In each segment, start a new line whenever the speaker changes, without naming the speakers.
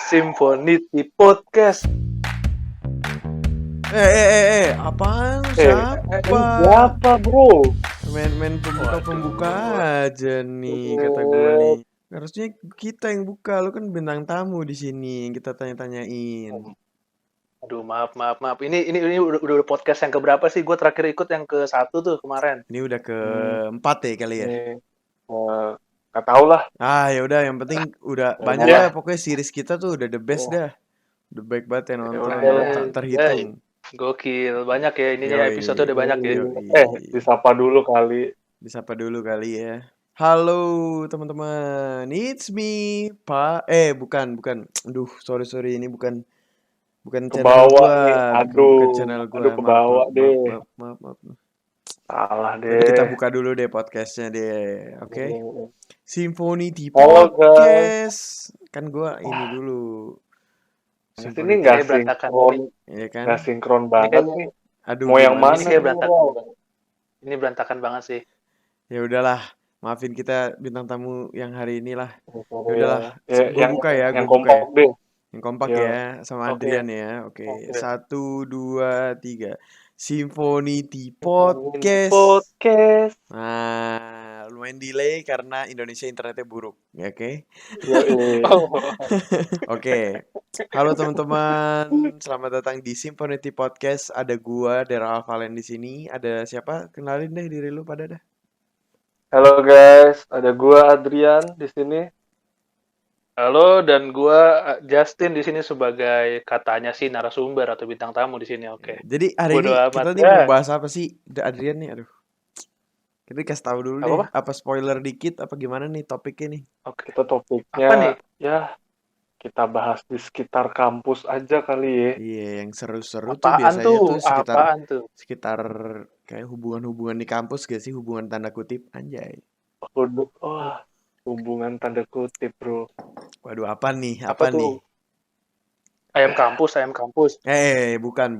Symphonity Podcast.
Apaan lu?
Siapa bro?
Main pembuka aja nih kata gue nih. Harusnya kita yang buka, lu kan bintang tamu di sini yang kita tanya-tanyain.
Aduh, maaf. Ini udah podcast yang keberapa sih? Gue terakhir ikut yang ke-1 tuh kemarin.
Ini udah ke-4 ya kali ya.
Gak tau lah.
Ya udah, yang penting udah banyak
ya.
lah, pokoknya series kita tuh udah the best dah. The baik banget yang nonton,
udah.
terhitung.
Gokil, banyak ya ininya
Yoi.
episode udah banyak ya.
Disapa dulu kali
ya. Halo teman-teman, it's me, Pak. Bukan. Aduh, sorry, ini bukan channel gua. Bukan channel gua. Maaf.
Salah deh.
Jadi kita buka dulu deh podcastnya deh, oke? Symphonity Podcast. Kan gua ini dulu.
Ini nggak sinkron,
ya kan?
Nggak sinkron banget nih.
Aduh,
mau yang mana?
Ini kayak berantakan. Ini berantakan banget sih.
Ya udahlah, maafin kita bintang tamu yang hari ini lah. Udahlah, gue buka ya.
Deh.
Yang kompak ya, sama Adrian ya. Oke. 1, 2, 3. Symphonity Podcast. Nah, lumayan delay karena Indonesia internetnya buruk, ya oke? Oke. Halo teman-teman, selamat datang di Symphonity Podcast. Ada gua Dera Alvalen di sini. Ada siapa? Kenalin deh diri lu pada dah.
Halo guys, ada gua Adrian di sini.
Halo, dan gua Justin di sini sebagai katanya sih narasumber atau bintang tamu di sini. Oke.
Jadi hari ini kita nih mau bahas apa sih, Adrian nih? Aduh. Kita kasih tahu dulu deh. Apa spoiler dikit? Apa gimana nih topiknya nih?
Oke. Kita topiknya
apa nih?
Ya, kita bahas di sekitar kampus aja kali ya.
Iya, yang seru-seru tuh biasanya tuh sekitar kayak hubungan-hubungan di kampus gak sih? Hubungan tanda kutip, anjay.
Hubungan tanda kutip, bro.
Waduh, apa nih? Apa nih?
Ayam kampus.
Bukan.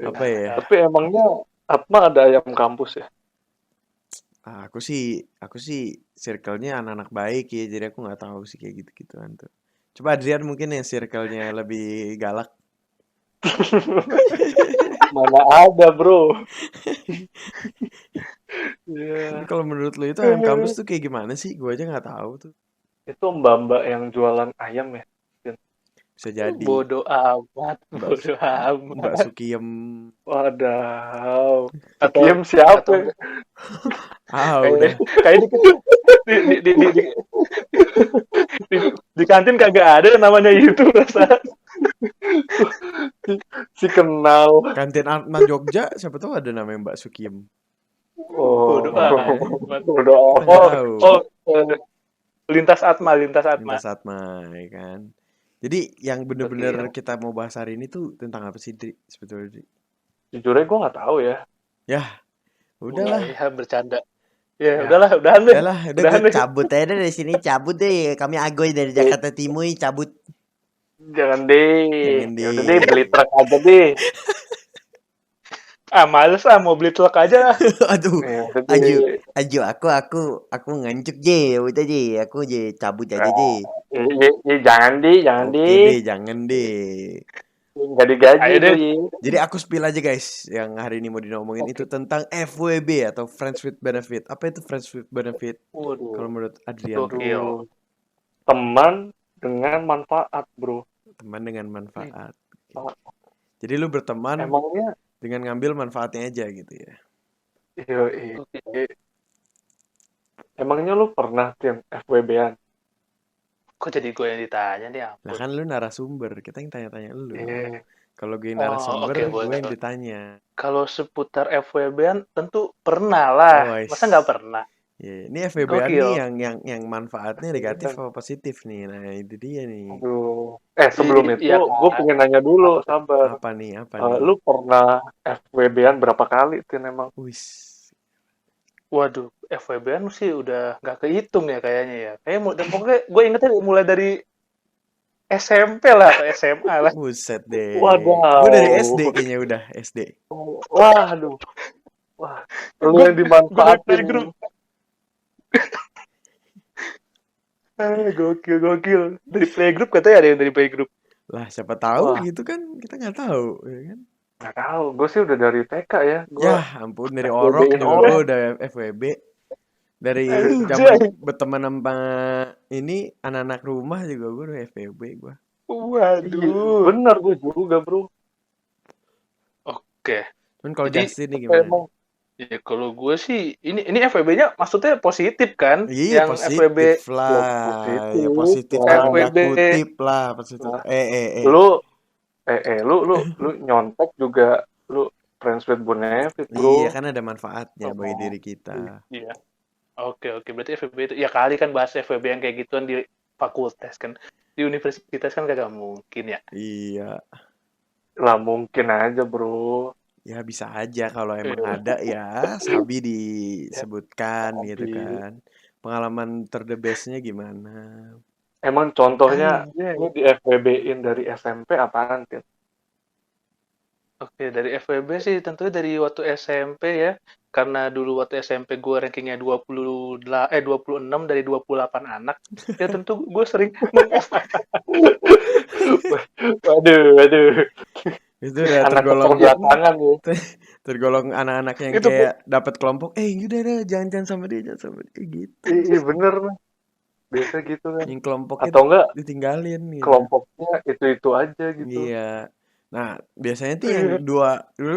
Apa ya?
Tapi emangnya apa ada ayam kampus ya?
Aku sih circle-nya anak-anak baik ya, jadi aku nggak tahu sih kayak gitu-gituan tuh. Coba Adrian mungkin yang circle-nya lebih galak.
Mana ada, bro.
Kalau menurut lo itu ayam kampus tuh kayak gimana sih? Gue aja nggak tahu tuh.
Itu mbak-mbak yang jualan ayam ya?
Bisa jadi.
Bodoh amat.
Mbak Sukiem.
Wadaw. Sukiem siapa?
Udah. Kayak di kantin kagak ada namanya itu rasa.
Si kenal.
Kantin Atma Jogja, siapa tahu ada namanya Mbak Sukiem.
Bodoh amat. Lintas Atma,
ya kan. Jadi yang bener-bener kita mau bahas hari ini tuh tentang apa sih, Dri? Sebetulnya, Dri?
Jujurnya gue nggak tahu ya.
Ya, udahlah.
Ya, bercanda. Ya, udahan deh.
Udah gue cabut aja dari sini, cabut deh. Kami Agoy dari Jakarta Timur, cabut.
Jangan deh. Udah deh, beli truk aja deh.
Males mau beli truk aja.
Aduh, aju aku nganjuk je, udah je, aku je cabut aja je.
Jangan deh.
Jangan deh.
Nggak digaji deh.
Jadi aku spill aja guys, yang hari ini mau diomongin itu tentang FWB atau Friends with Benefit. Apa itu Friends with Benefit? Kalau menurut Adrian?
Teman dengan manfaat, bro.
Teman dengan manfaat. Jadi lu berteman
emangnya
dengan ngambil manfaatnya aja gitu ya.
Iya. Emangnya lu pernah tim FWB-an?
Kok jadi gue yang ditanya nih?
Lah kan lu narasumber, kita yang tanya-tanya lu. Kalau gue narasumber, gue yang ditanya.
Kalau seputar FWB-an tentu pernah lah. Masa nggak pernah?
Yeah. Ini FWB-an nih yang manfaatnya negatif atau positif nih. Nah itu dia nih.
Aduh. Sebelum itu gue pengen nanya dulu, sabar.
Apa nih?
Lu pernah FWB-an berapa kali Tin emang?
Waduh, FWB-an sih udah nggak kehitung ya kayaknya ya. Pokoknya gue ingetnya mulai dari SMP lah atau SMA lah.
Buset deh.
Waduh.
Gue dari SD kayaknya udah SD.
Waduh. Wah, lu yang dimanfaatin.
Gokil. Dari playgroup katanya ada yang dari playgroup.
Lah siapa tahu
Wah,
gitu kan, kita nggak tahu ya kan.
nggak tahu. Gue sih udah dari TK ya. Gue
Yah ampun, dari orok
FWB-in
juga gue
orang.
udah FWB. Dari zaman
Anjay.
berteman sama ini anak-anak rumah juga gue udah FWB gue.
Iya,
Waduh.
bener gue juga bro.
Oke.
Cuman kalau
Jadi
Justin nih
Apa
gimana nih?
emang
ya kalau gue sih ini FWB-nya maksudnya positif kan?
Iya
Yang FWB
positif
ya
lah, ya
positif
positif
lah.
tanda
FWB
kutip lah, positif.
Nah,
Eh.
lu lu nyontek juga lu friends with Bonefit
Iya
bro.
kan ada manfaatnya bagi
Oh,
diri kita.
iya. Oke. Berarti FWB itu ya kali kan bahas FWB yang kayak gituan di fakultas kan. Di universitas kan kagak mungkin ya.
Iya,
lah mungkin aja bro.
ya bisa aja kalau emang
Iya.
ada ya, Sabi
Ya,
disebutkan gitu
tapi
kan. Pengalaman the best-nya gimana?
emang contohnya
Anjay.
lu di FWB-in dari SMP apaan Tit?
Oke, dari FWB sih tentunya dari waktu SMP ya. Karena dulu waktu SMP gue rankingnya 26 dari 28 anak. Ya tentu gue sering
Waduh.
Itu udah
Anak
tergolong
keterbelakangan ya.
tergolong anak-anak yang
itu
kayak dapat kelompok, udah jangan sama dia gitu.
Iya bener. Biasa gitu kan.
Yang kelompoknya
Atau enggak
ditinggalin gitu.
kelompoknya itu aja gitu.
Iya. Nah, biasanya tuh yang dulu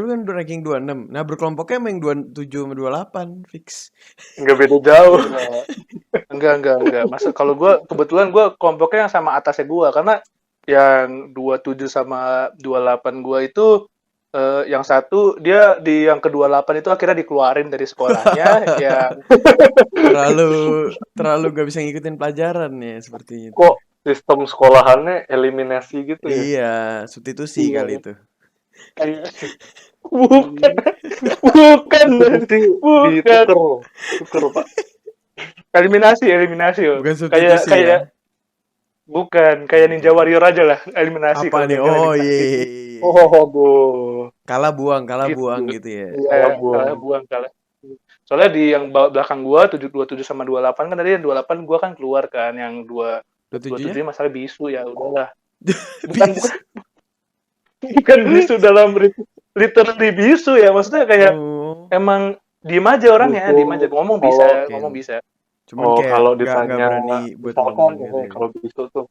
kan ranking 26. Nah, berkelompoknya sama yang 27 sama 28 fix.
Nggak beda jauh.
enggak. Masa kalau gue kebetulan gue kelompoknya yang sama atasnya gue karena yang 27 sama 28 gue itu yang satu dia di yang ke-28 itu akhirnya dikeluarin dari sekolahnya yang
terlalu gak bisa ngikutin pelajaran ya sepertinya.
Kok sistem sekolahannya eliminasi gitu ya?
Iya, substitusi
Iya.
kali itu.
bukan
Tuker Pak.
eliminasi oh.
Bukan substitusi
kayak
ya.
bukan kayak Ninja Warrior aja lah eliminasi
Apa
kalau
nih?
Ninja
Oh
eliminasi.
iya.
Oh, aduh.
Kalah buang
Gitu.
gitu ya.
Iya,
Kalah buang.
kalah. Soalnya di yang belakang gua 27 sama 28 kan tadi yang 28 gua kan keluar kan yang 27
27-nya?
ini masalah bisu ya udahlah. Bukan
Bis.
bukan bisu dalam literally bisu ya maksudnya kayak
Oh.
emang diem aja orangnya,
Bisu
diem aja ngomong
kalau-
bisa,
Oke.
ngomong bisa.
Cuman kayak
kalau
nggak
ditanya
berani buat
misalkan
ngomong gitu ya.
kalau bisu tuh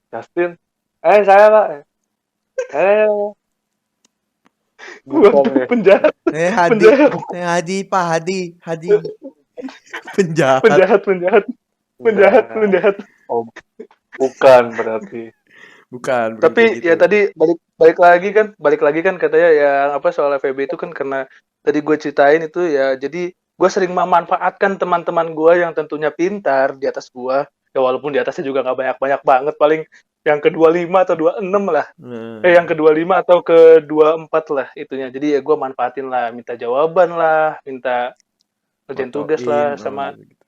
Justin, saya Pak. Bukan ya.
Penjahat,
Hadi. Hadi, Pak Hadi. Penjahat.
penjahat.
Oh, bukan berarti.
Bukan
Tapi
kayak
ya
gitu.
tadi balik lagi kan katanya yang apa soal FEB itu kan karena tadi gue ceritain itu ya jadi gue sering memanfaatkan teman-teman gue yang tentunya pintar di atas gue ya walaupun di atasnya juga nggak banyak banget paling yang ke-25 atau 26 lah yang ke-25 atau ke-24 lah itunya jadi ya gue manfaatin lah minta jawaban lah minta kerjain tugas lah sama
gitu.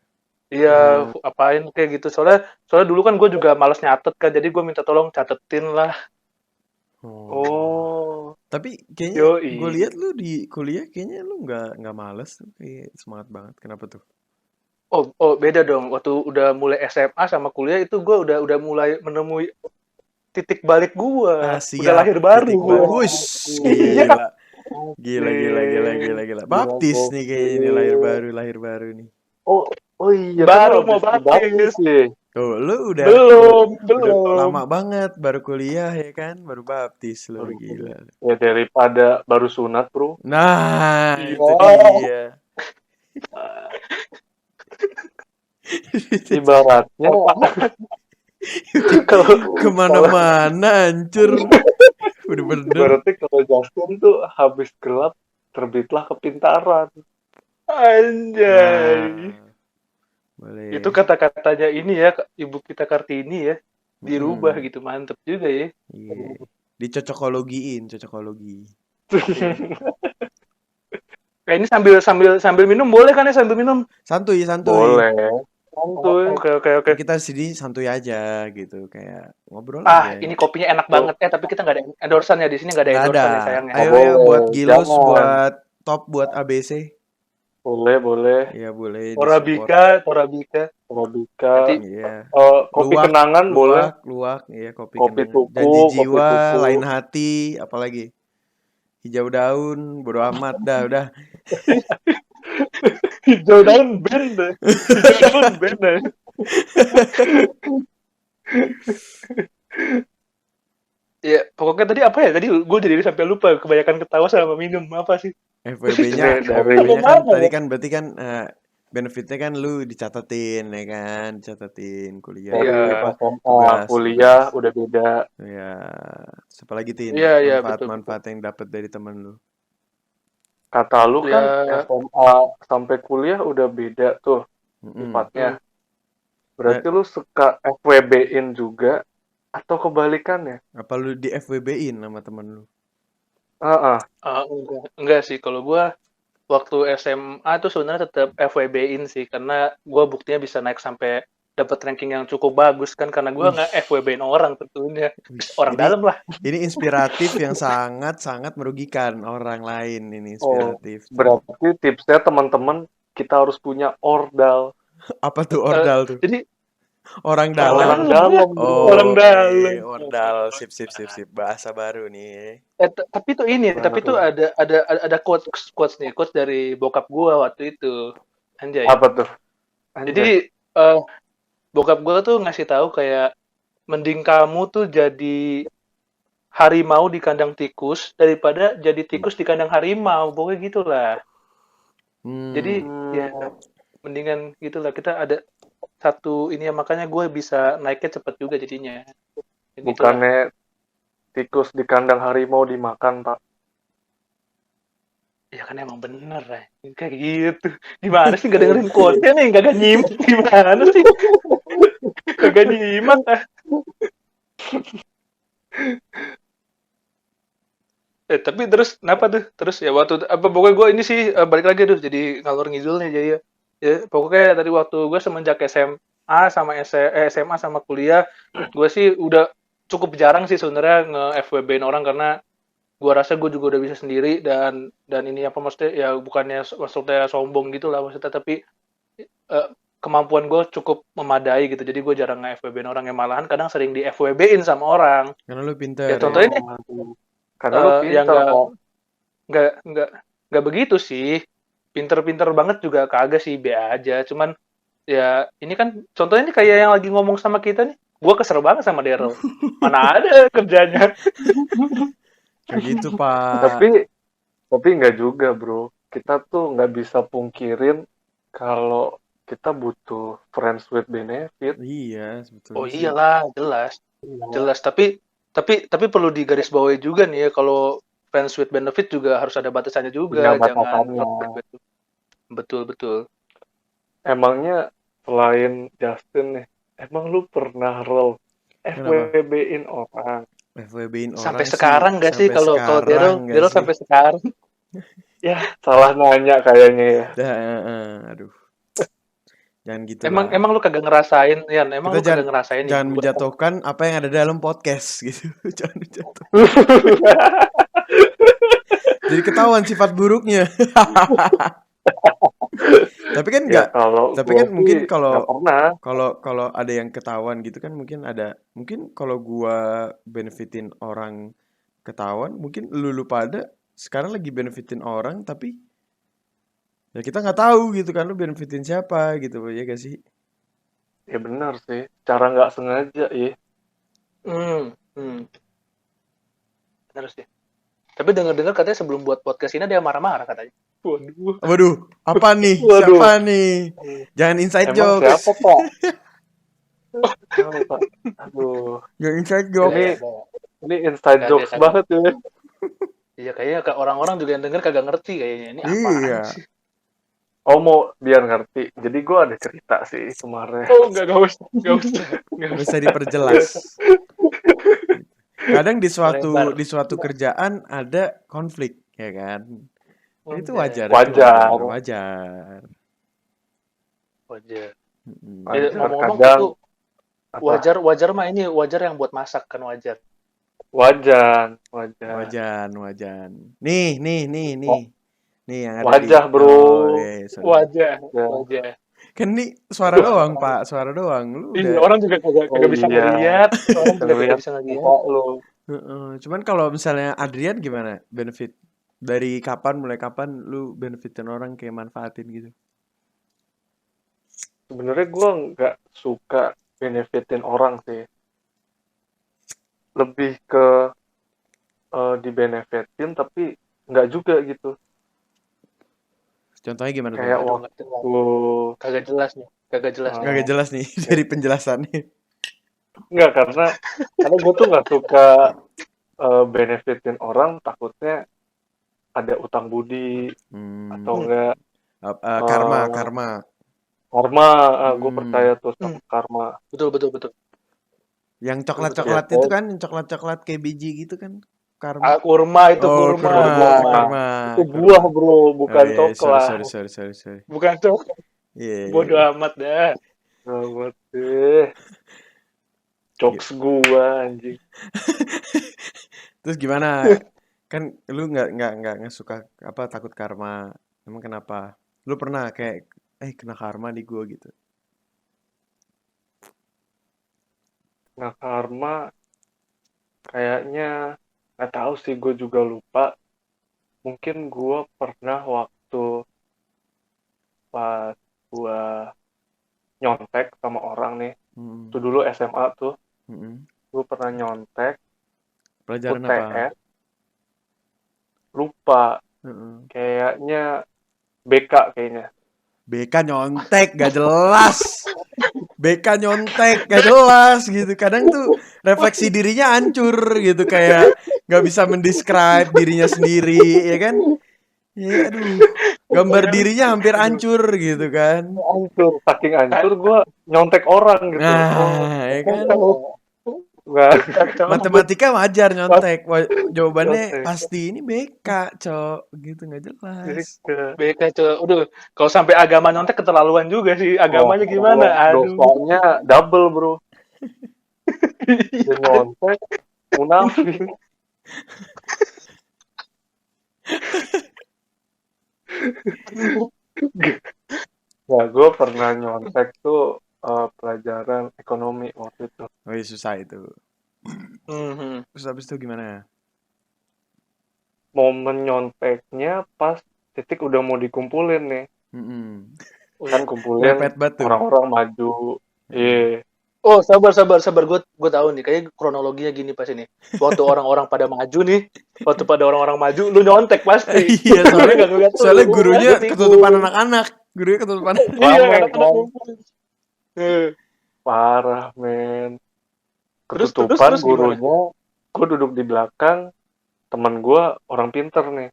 iya apain kayak gitu soalnya dulu kan gue juga malas nyatet kan jadi gue minta tolong catetin lah.
Oh.
Tapi kayaknya
Yoi.
gue lihat lu di kuliah kayaknya lu nggak males tuh, kayak semangat banget. Kenapa tuh?
Oh beda dong waktu udah mulai SMA sama kuliah itu gue udah mulai menemui titik balik gue udah lahir baru
Titik
gue.
bagus. Gila. Baptis nih kayaknya ini lahir baru nih.
Oh iya
Baru
kan
mau baptis
ya.
Tuh, lu udah
belum
lama banget baru kuliah ya kan, baru baptis lu gila.
Ya daripada baru sunat, Bro.
Nah,
Iya.
itu dia.
Ibaratnya kalau
Kemana-mana hancur. Bener-bener.
Berarti kalau Justin tuh habis gelap terbitlah kepintaran.
anjay.
Boleh.
Itu kata-katanya ini ya Ibu kita Kartini ya dirubah gitu mantep juga ya.
Iya. Dicocokologi.
Kayak ini sambil minum boleh kan ya sambil minum?
Santuy.
Boleh. Santuy.
Oke.
Kita sini santuy aja gitu, kayak ngobrol aja.
Ini kopinya enak banget tapi kita nggak ada endorse-nya di sini nggak ada endorse-nya sayangnya.
Ayo ya buat Gilos, buat Top, buat ABC.
Boleh.
Iya boleh disupport.
Torabika.
Nanti
Iya.
kopi kenangan boleh.
Luwak, iya kopi
Kopi
kenangan.
tuku,
Janji
kopi
jiwa,
tuku.
lain hati, apalagi hijau daun, bodo amat dah udah.
Hijau daun band deh. Ya, pokoknya tadi apa ya? Tadi gue jadi sampai lupa, kebanyakan ketawa sama minum apa sih?
FWB-nya kan tadi kan berarti kan benefitnya kan lu dicatetin ya kan, dicatetin kuliah.
Dari
Iya.
SMA, kuliah udah beda.
Ya, apalagi Tin,
Iya,
manfaat-manfaat yang dapat dari temen lu.
Kata lu kan
Ya.
SMA sampai kuliah udah beda tuh sifatnya. Berarti lu suka FWB-in juga atau kebalikannya?
Apa lu di FWB-in sama temen lu?
Enggak sih, kalau gua waktu SMA tuh sebenarnya tetap FWB-in sih, karena gua buktinya bisa naik sampai dapat ranking yang cukup bagus kan, karena gua nggak FWB-in orang tentunya, orang dalam lah.
Ini inspiratif yang sangat merugikan orang lain ini inspiratif.
Berarti tipsnya teman-teman kita harus punya ordal.
Apa tuh ordal tuh?
Jadi
orang dalam.
Orang dalam.
Ordal, sip. Bahasa baru nih.
Tapi tuh ada quotes nih, quotes dari bokap gua waktu itu. Anjay.
Apa tuh?
Jadi bokap gua tuh ngasih tahu kayak mending kamu tuh jadi harimau di kandang tikus daripada jadi tikus di kandang harimau, pokoknya gitulah. Jadi ya mendingan gitulah, kita ada satu ini ya, makanya gue bisa naiknya cepet juga jadinya.
Bukannya tikus di kandang harimau dimakan, Pak?
Ya kan emang bener lah, kayak gitu. Gimana sih, gak dengerin quote-nya nih, gak nyimak, gimana sih? Gak nyimak ah. Tapi terus kenapa tuh? Terus ya waktu apa, pokoknya gue ini sih balik lagi tuh jadi ngalor ngidul nih, jadi ya pokoknya tadi waktu gue semenjak SMA sama SMA sama kuliah, gue sih udah cukup jarang sih sebenarnya nge-FWB-in orang, karena gue rasa gue juga udah bisa sendiri, dan ini apa maksudnya ya, bukannya maksudnya sombong gitu lah maksudnya, tapi kemampuan gue cukup memadai gitu, jadi gue jarang nge-FWB-in orang, yang malahan kadang sering di FWB-in sama orang.
Karena lu pinter.
Ya contohnya nih,
karena lu pinter kok.
Nggak begitu sih, pinter banget juga kagak sih, be aja. Cuman ya ini kan contohnya nih kayak yang lagi ngomong sama kita nih, gue kesel banget sama Daryl. Mana ada kerjanya.
Kayak gitu Pak.
Tapi nggak juga bro, kita tuh nggak bisa pungkirin kalau kita butuh friends with benefit.
Iya sebetulnya.
Oh iyalah, jelas. Tapi perlu digarisbawahi juga nih ya, kalau friends with benefit juga harus ada batasannya juga.
Jangan.
Betul.
Emangnya selain Justin nih, emang lu pernah roll FWB-in orang?
FWB-in orang
sampai sekarang nggak sih? Kalau Daryl sampai sekarang?
Ya salah nanya kayaknya ya.
Aduh. Jangan gitu.
Emang lu kagak ngerasain, Yan? Emang lu kagak ngerasain?
Jangan menjatuhkan apa yang ada dalam podcast gitu. Jangan menjatuhkan. Jadi ketahuan sifat buruknya. Tapi kan enggak. Tapi kan mungkin kalau ada yang ketahuan gitu kan, mungkin kalau gua benefitin orang ketahuan, mungkin lu pada sekarang lagi benefitin orang, tapi ya kita nggak tahu gitu kan lu benefitin siapa gitu, ya gak sih?
Ya benar sih, cara nggak sengaja ya.
Benar sih. Tapi dengar katanya sebelum buat podcast ini dia marah-marah katanya.
Waduh, apa nih? Siapa nih? Jangan inside joke.
Siapa Pak? Pak? Aduh.
Jangan inside joke.
Ini inside jokes banget ya.
Iya, kayaknya orang-orang juga yang denger kagak ngerti kayaknya. Ini apaan sih?
Oh, mau biar ngerti. Jadi gue ada cerita sih kemarin.
Oh, enggak
usah diperjelas. Kadang di suatu kerjaan ada konflik, ya kan? Itu wajar.
Ngomong-ngomong itu wajar mah, ini wajar yang buat masak kan, wajar.
Wajan. Nih. Nih yang ada
Wajah, bro.
Wajah.
Kan nih suara doang, Pak. Suara doang. Lu
Iya,
udah.
orang juga kagak bisa ngeliat. Orang juga kagak bisa ngeliat.
Cuman kalau misalnya Adrian gimana benefit? Dari kapan, mulai kapan lu benefitin orang kayak manfaatin gitu?
Sebenarnya gue nggak suka benefitin orang sih. Lebih ke dibenefitin tapi nggak juga gitu.
Contohnya gimana
Kayak
tuh?
waktu
Kagak jelas nih
dari penjelasannya.
Nggak, karena gue tuh nggak suka benefitin orang, takutnya ada utang budi atau enggak
karma.
Gue percaya tuh sama karma.
Betul.
Yang coklat itu kan, yang coklat kayak biji gitu kan, karma.
Kurma itu.
Itu buah, bro, bukan coklat.
Sorry.
Bukan coklat. Bodoh amat dah.
Amat deh. Jokes gua anjing.
Terus gimana? Kan lu nggak suka apa, takut karma. Emang kenapa? Lu pernah kayak kena karma di gua gitu?
Nah, karma kayaknya nggak tahu sih, gue juga lupa. Mungkin gue pernah waktu pas gue nyontek sama orang nih. Itu dulu SMA tuh. Gue pernah nyontek.
Pelajaran
UTS,
apa?
Lupa. Kayaknya BK kayaknya.
BK nyontek gak jelas. BK nyontek gak jelas gitu. Kadang tuh refleksi dirinya hancur gitu, kayak gak bisa mendescribe dirinya sendiri, ya kan? Ya, aduh, gambar dirinya hampir hancur gitu kan.
Saking hancur gue nyontek orang gitu.
Nah, ya kan? Matematika wajar nyontek. Jawabannya pasti ini BK, Cok. Gitu gak jelas.
BK, Cok. Udah, kalau sampai agama nyontek keterlaluan juga sih. Agamanya gimana? Aduh.
Dosanya double, bro. Dia nyontek, munafik. Ya, gue pernah nyontek tuh pelajaran ekonomi waktu itu.
Oh iya, susah itu. Terus habis itu gimana?
Momen nyonteknya pas titik udah mau dikumpulin nih. Kan kumpulin orang-orang maju. Iya.
Oh, sabar. Gue tahu nih. Kayaknya kronologinya gini pas ini. Waktu orang-orang pada maju nih. Waktu pada orang-orang maju, lu nyontek pasti.
Iya, soalnya gurunya ketutupan anak-anak. Gurunya ketutupan anak-anak.
Iya, anak-anak ngumpul.
Parah, men. Ketutupan gurunya. Gue duduk di belakang. Temen gue orang pinter nih.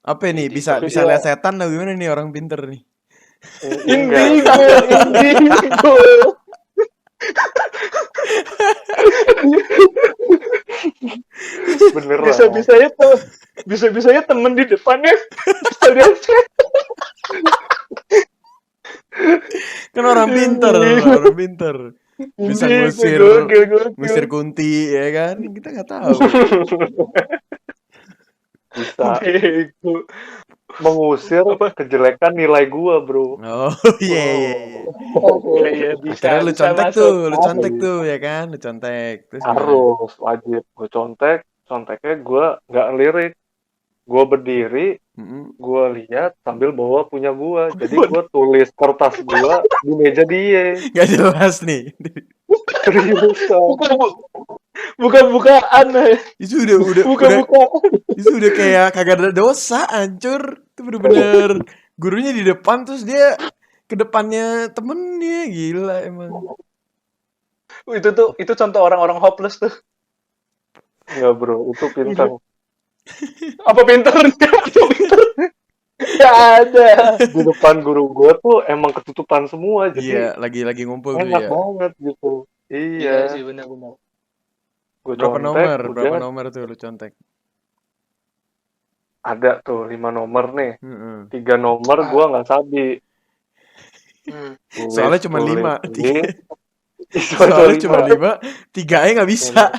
Apa nih? Bisa lihat setan atau gimana nih orang pinter nih?
Indigo.
Bener
bisa-bisanya temen di depannya bisa lihat
kan orang pinter bisa ngusir kunti, ya kan, kita nggak tahu.
Bisa mengusir kejelekan nilai gua, bro.
Oh iya. Akhirnya lu contek tuh, ya kan, lu contek. Terus
harus wajib gue conteknya gue nggak ngelirik, gue berdiri, gue lihat sambil bawa punya gue, jadi gue tulis kertas gue di meja dia.
Gak jelas nih.
buka-bukaan.
Itu udah kayak kagak ada dosa, hancur. Itu bener-bener gurunya di depan, terus dia ke depannya temennya, gila emang.
Itu contoh orang-orang hopeless tuh.
Enggak, bro, itu pintar.
Apa pintarnya? Gak ada.
Di depan guru gue tuh emang ketutupan semua,
Iya,
jadi
lagi ngumpul
tuh
ya.
Enak banget gitu. Iya
sih, benar-benar.
Berapa nomor tuh lu contek?
Ada tuh 5 nomor nih. 3 nomor gue nggak sabi.
Soalnya cuma 5. Soalnya cuma 5, 3-nya nggak bisa.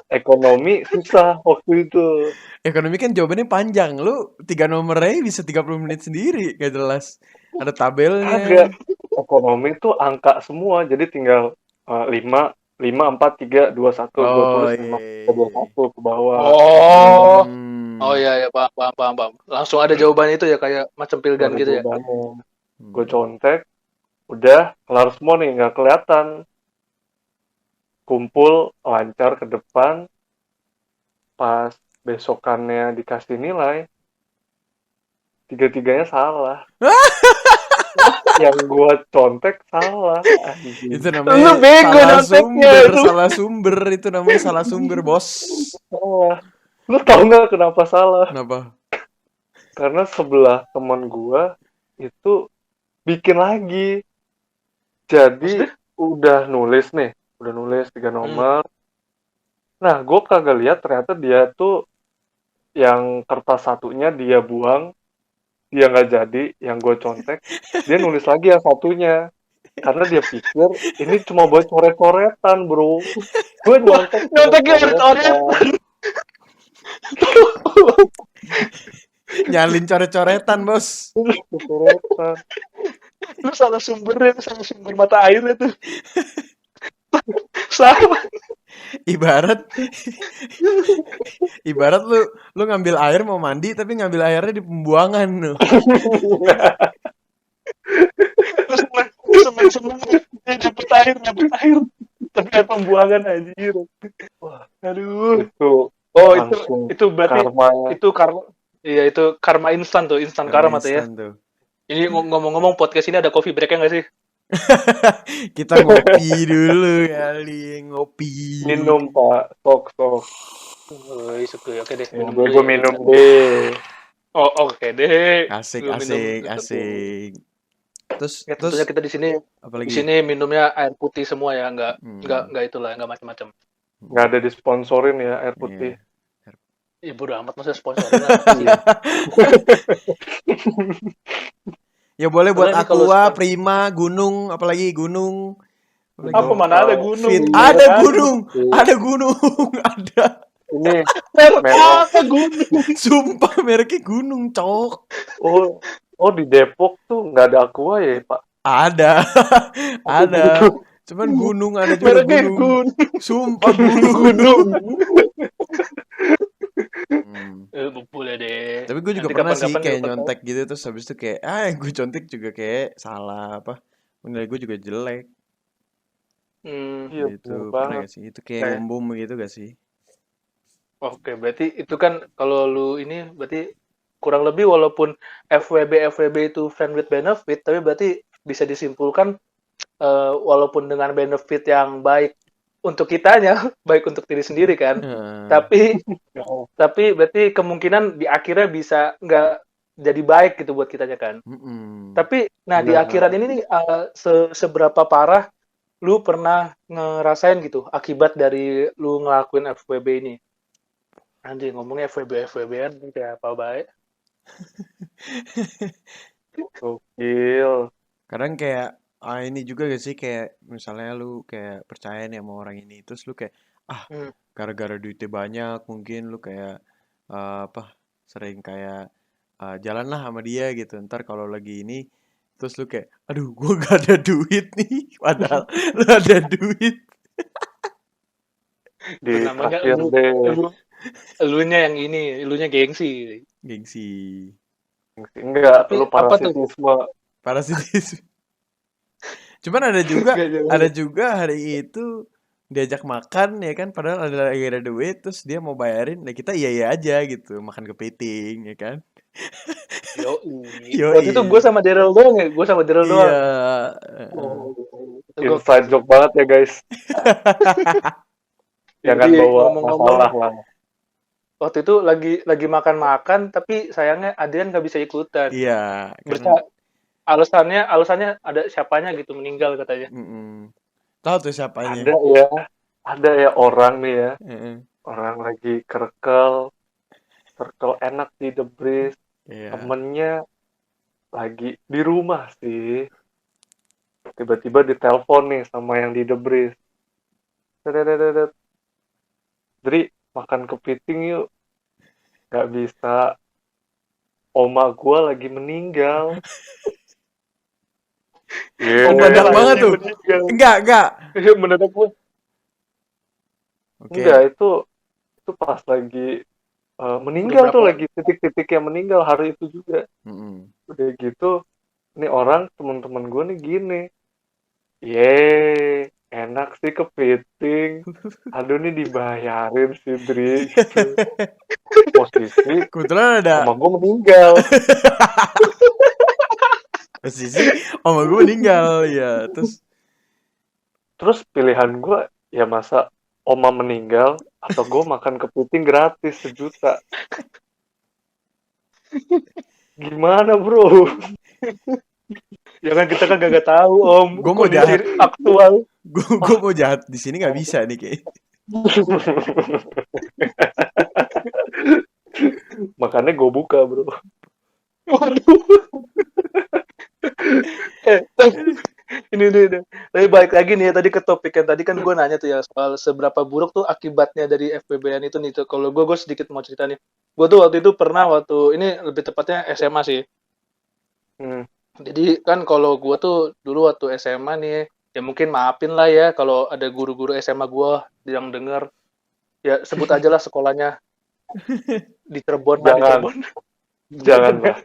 ekonomi susah waktu itu.
Ekonomi kan jawabannya panjang. Lu 3 nomornya bisa 30 menit sendiri, gak jelas. Ada tabelnya.
Kagak. Ekonomi tuh angka semua, jadi tinggal 5, 4, 3, 2, 1. Gue
Oh
tulis 5, 2,
iya.
1 ke bawah.
Oh. Oh
Hmm.
iya paham. Langsung ada jawabannya itu ya kayak macam pilgan
Ada
gitu ya.
jawabannya. Gue contek, udah kelar semua nih, nggak kelihatan. Kumpul, lancar ke depan, pas besokannya dikasih nilai, tiga-tiganya salah. Yang gue contek salah. Anjing.
Itu
Lu
namanya
bego
salah
nyonteknya
sumber,
itu.
salah sumber. Itu namanya salah sumber, bos.
Salah. Lu tau nggak kenapa salah?
Kenapa?
Karena sebelah teman gue itu bikin lagi. Jadi
Maksudnya?
udah nulis 3 nomor. Nah, gue kagak lihat ternyata dia tuh yang kertas satunya dia buang, dia nggak jadi, yang gue contek, dia nulis lagi yang satunya. Karena dia pikir ini cuma buat coret-coretan, bro. Gue nyontek
Nyonteknya
coret-coretan.
Nyalin coret-coretan, bos.
Coret-coretan.
Lu salah sumber mata airnya tuh. Sama.
Ibarat lu ngambil air mau mandi tapi ngambil airnya di pembuangan lu.
Lu seneng dapet air. Tapi air pembuangan anjir.
Wah,
Aduh.
itu
Oh
langsung
itu berarti
karmanya.
itu karma. Iya itu karma instan tuh, instan karma tuh ya.
Instan tuh.
Ini ngomong-ngomong podcast ini ada coffee break-nya nggak sih?
Kita ngopi dulu kali, ngopi.
Minum, Pak. Sok.
Oh, oke deh,
Ya,
minum
gue
dulu ya.
minum deh.
Oh, oke deh.
Asik.
Lu minum.
Terus
Ya tentunya kita di
apalagi?
sini minumnya air putih semua ya, nggak itulah, nggak macam-macam.
Nggak ada disponsorin ya air putih.
Iya bodo amat masa sponsorin apa sih.
Ya boleh buat
Soalnya ini kalau
Aqua, Prima, Gunung, apalagi Gunung.
apa mana ada gunung?
Fit.
Iya.
Ada gunung, ada.
Ini
Merah gunung.
Sumpah mereknya Gunung, cok.
Oh di Depok tuh nggak ada Aqua ya, Pak?
Ada. Cuman gunung ada juga
Mereknya
gunung. Sumpah gunung.
Boleh deh.
Tapi gue juga
Nanti
pernah sih
kapan-kapan
kayak
juga
nyontek gitu terus habis itu kayak gue contek juga kayak salah apa. Menilai gue juga jelek.
Iya,
Gitu.
bener
Pernah
banget.
gak sih? Itu kayak ngumbum gitu gak sih?
Oke, berarti itu kan kalau lu ini berarti kurang lebih walaupun FWB itu friend with benefit, tapi berarti bisa disimpulkan walaupun dengan benefit yang baik untuk kitanya, baik untuk diri sendiri kan. Tapi berarti kemungkinan di akhirnya bisa nggak jadi baik gitu buat kitanya kan. Tapi nah di akhirat ini nih seberapa parah lu pernah ngerasain gitu akibat dari lu ngelakuin FWB ini? Anjing ngomongnya FWB-an kayak apa baik.
Gokil.
Kadang kayak ini juga gak sih kayak misalnya lu kayak percaya nih sama orang ini terus lu kayak gara-gara duitnya banyak mungkin lu kayak sering kayak jalanlah sama dia gitu. Ntar kalau lagi ini terus lu kayak aduh gue gak ada duit nih padahal lu ada duit.
Di
namanya elunya yang ini, elunya gengsi.
Enggak,
tapi
lu
parasitisme. Cuman ada juga hari itu diajak makan ya kan padahal lagi ada duit terus dia mau bayarin nah kita iya aja gitu makan kepiting ya kan.
Waktu itu gue sama Daryl doang ya,
Iya.
Inside joke banget ya guys. Jangan bawa masalah lah.
Waktu itu lagi makan tapi sayangnya Adrian nggak bisa ikutan.
Iya.
Alasannya ada siapanya gitu meninggal katanya.
Tahu tuh siapanya?
Ada ya orang nih ya. Orang lagi circle enak di The Breeze. Temennya lagi di rumah sih. Tiba-tiba ditelepon nih sama yang di The Breeze. Dri, makan kepiting yuk. Gak bisa. Oma gua lagi meninggal.
Oh, mendadak banget tuh.
Meninggal.
Enggak.
Mendadak gua.
Oke.
Enggak, itu pas lagi meninggal tuh, lagi titik-titik yang meninggal hari itu juga. Udah gitu, ini orang teman-teman gue nih gini, enak sih kepiting, aduh nih dibayarin sih Dri, gitu. Posisi
Kebetulan ada
sama gue meninggal.
posisi oma gue meninggal ya. Terus
Pilihan gue ya masa oma meninggal atau gue makan kepiting gratis 1 juta. Gimana bro?
Jangan, kita kan gak tahu Om.
Gue mau
Kondisi
jahat.
aktual.
Gue mau jahat di sini nggak bisa nih kayak.
Makanya gue buka bro.
Waduh. Ini. Tapi balik lagi nih ya, tadi ke topik yang tadi kan gue nanya tuh ya soal seberapa buruk tuh akibatnya dari FWB-an itu nih tuh. Kalau gue sedikit mau cerita nih. Gue tuh waktu itu pernah ini lebih tepatnya SMA sih. Jadi kan kalau gue tuh dulu waktu SMA nih, ya mungkin maafin lah ya kalau ada guru-guru SMA gue yang denger. Ya sebut aja lah sekolahnya di Cirebon.
Jangan lah.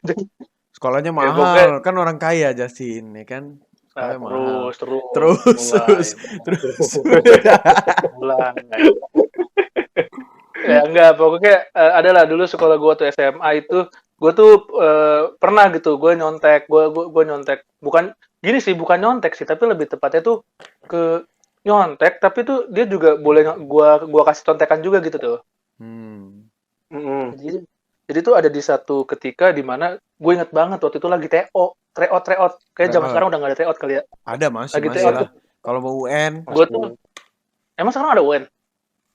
Sekolahnya mahal, kan orang kaya Justin, ya kan? Sekolahnya mahal. Terus.
Mulai. Ya enggak, pokoknya adalah dulu sekolah gue tuh SMA itu, gue tuh pernah gitu, gue nyontek, bukan gini sih, bukan nyontek sih, tapi lebih tepatnya tuh ke nyontek, tapi tuh dia juga boleh gue kasih contekan juga gitu tuh. Jadi tuh ada di satu ketika di mana gue inget banget waktu itu lagi tryout, kayak zaman sekarang udah nggak ada tryout kali ya.
Ada masih
lah.
Kalau mau UN,
gue tuh emang sekarang ada UN?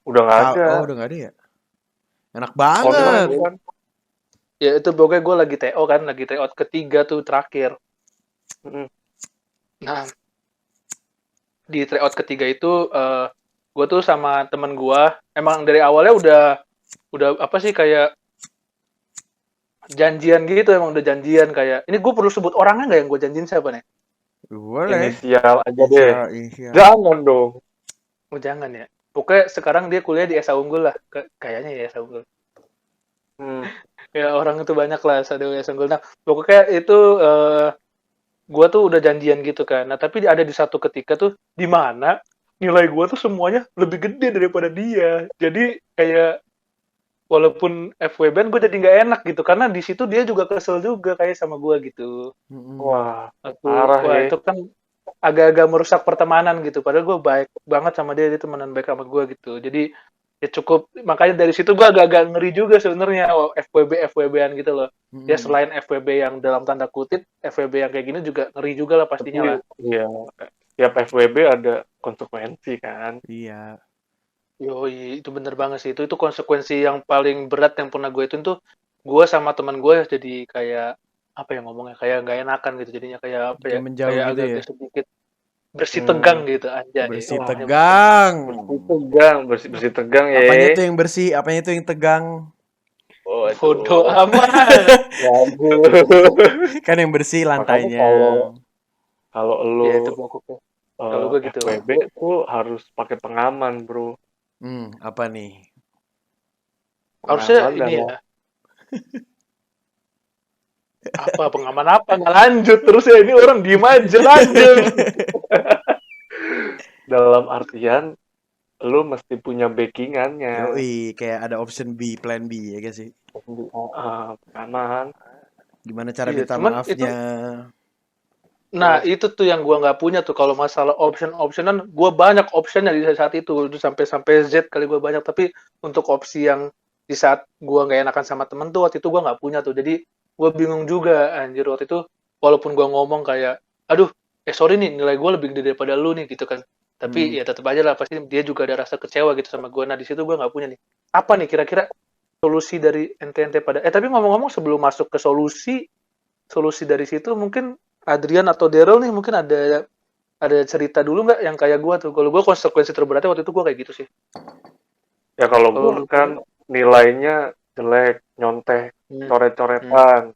Udah nggak ada.
Oh, udah nggak ada ya? Enak banget.
Ya itu pokoknya gue lagi TO kan, lagi tryout ketiga tuh terakhir. Nah, di tryout ketiga itu gue tuh sama temen gue, emang dari awalnya udah apa sih kayak janjian gitu, emang udah janjian kayak, ini gue perlu sebut orangnya nggak yang gue janjiin siapa nih?
Boleh.
Inisial aja deh. Jangan dong.
Oh jangan ya. Pokoknya sekarang dia kuliah di Esa Unggul lah, kayaknya ya Esa Unggul. Ya orang itu banyak lah Esa Unggul. Nah pokoknya itu gue tuh udah janjian gitu kan. Nah tapi ada di satu ketika tuh di mana nilai gue tuh semuanya lebih gede daripada dia. Jadi kayak walaupun FWB gue jadi nggak enak gitu, karena di situ dia juga kesel juga kayak sama gue gitu.
Wah, parah ya.
Itu kan agak-agak merusak pertemanan gitu. Padahal gue baik banget sama dia temenan baik sama gue gitu. Jadi ya cukup, makanya dari situ gue agak-agak ngeri juga sebenarnya FWB-an gitu loh. Ya selain FWB yang dalam tanda kutip, FWB yang kayak gini juga ngeri juga lah pastinya lah.
Iya, tiap FWB ada konsekuensi kan.
Iya.
Yoi, itu bener banget sih. Itu konsekuensi yang paling berat yang pernah gue itu tuh, gue sama teman gue jadi kayak apa ya ngomongnya, kayak nggak enakan gitu, jadinya kayak apa ya,
menjauh
kayak
gitu
agak
ya?
Bersih tegang gitu aja.
Bersih tegang.
Bersih tegang ya.
Apanya tuh yang bersih, apanya tuh yang tegang?
Bodoh amat.
Kan yang bersih lantainya.
Kalau lu
ya, itu kalau gue gitu.
FWB tuh harus pakai pengaman, bro.
Apa nih?
Harusnya ini ya. Apa pengaman apa? Nggak lanjut terus ya, ini orang diem aja lanjut.
Dalam artian lu mesti punya backingannya.
Yoi, kayak ada option B, plan B ya guys sih.
Pengaman.
Gimana cara minta maafnya?
Nah itu tuh yang gue nggak punya tuh. Kalau masalah optionan, gue banyak optionnya di saat itu sampai Z kali gue banyak. Tapi untuk opsi yang di saat gue nggak enakan sama temen tuh waktu itu gue nggak punya tuh. Jadi gue bingung juga anjir waktu itu. Walaupun gue ngomong kayak, aduh, sorry nih nilai gue lebih gede daripada lu nih gitu kan. Tapi ya tetap aja lah pasti dia juga ada rasa kecewa gitu sama gue. Nah di situ gue nggak punya nih. Apa nih kira-kira solusi dari ente pada? Tapi ngomong-ngomong sebelum masuk ke solusi dari situ mungkin Adrian atau Daryl nih mungkin ada cerita dulu nggak yang kayak gue tuh. Kalau gue konsekuensi terberatnya waktu itu gue kayak gitu sih.
Ya kalau gue kan nilainya jelek, nyontek, coret-coretan.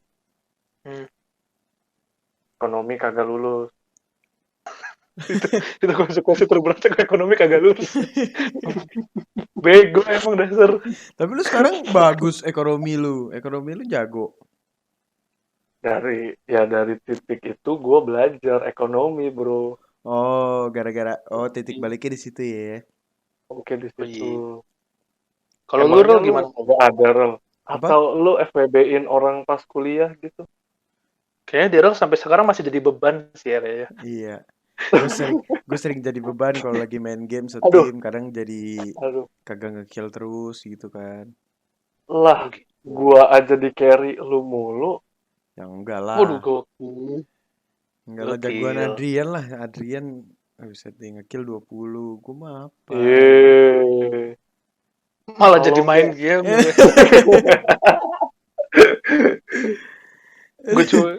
Ekonomi kagak lulus.
itu konsekuensi terberat ekonomi kagak lulus. Bego emang dasar.
Tapi lu sekarang bagus ekonomi lu jago.
Dari titik itu gue belajar ekonomi, bro.
Oh, gara-gara titik baliknya di situ ya.
Oke, di situ.
Kalau lu Rel gimana?
Ada Rel. Atau lu FWB-in orang pas kuliah gitu?
Kayaknya Daryl sampai sekarang masih jadi beban sih ya.
Iya. Gue sering jadi beban kalau lagi main game setim, kadang jadi kagak nge-kill terus gitu kan.
Lah, gua aja di carry lu mulu.
Ya enggak lah.
Waduh,
enggak lah, jagoan Adrian bisa nge-kill 20. Gua mah apa?
Malah jadi main game.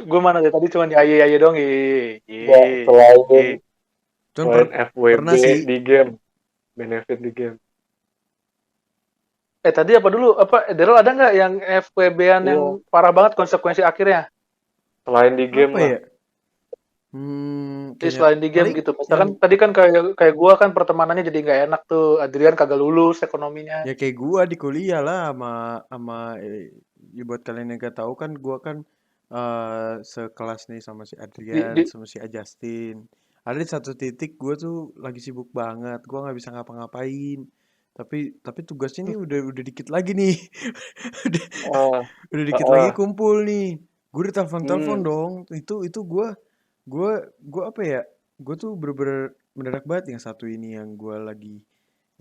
Gue mana dari tadi cuma ya dong.
Selain FWB di game, benefit di game.
Tadi apa dulu? Daryl ada nggak yang FWB-an yang parah banget konsekuensi akhirnya?
Selain di game lah.
Ya?
Selain di game gitu. Misalkan tadi kan kayak gue kan pertemanannya jadi nggak enak tuh. Adrian kagak lulus ekonominya.
Ya kayak gue di kuliah lah sama buat kalian yang gak tahu kan gue kan sekelas nih sama si Adrian sama si Justin. Ada di satu titik gue tuh lagi sibuk banget, gue nggak bisa ngapa-ngapain. Tapi tugasnya nih udah dikit lagi nih. udah dikit lagi kumpul nih. Gue udah telepon dong. Itu gue apa ya? Gue tuh bener-bener mendadak banget yang satu ini yang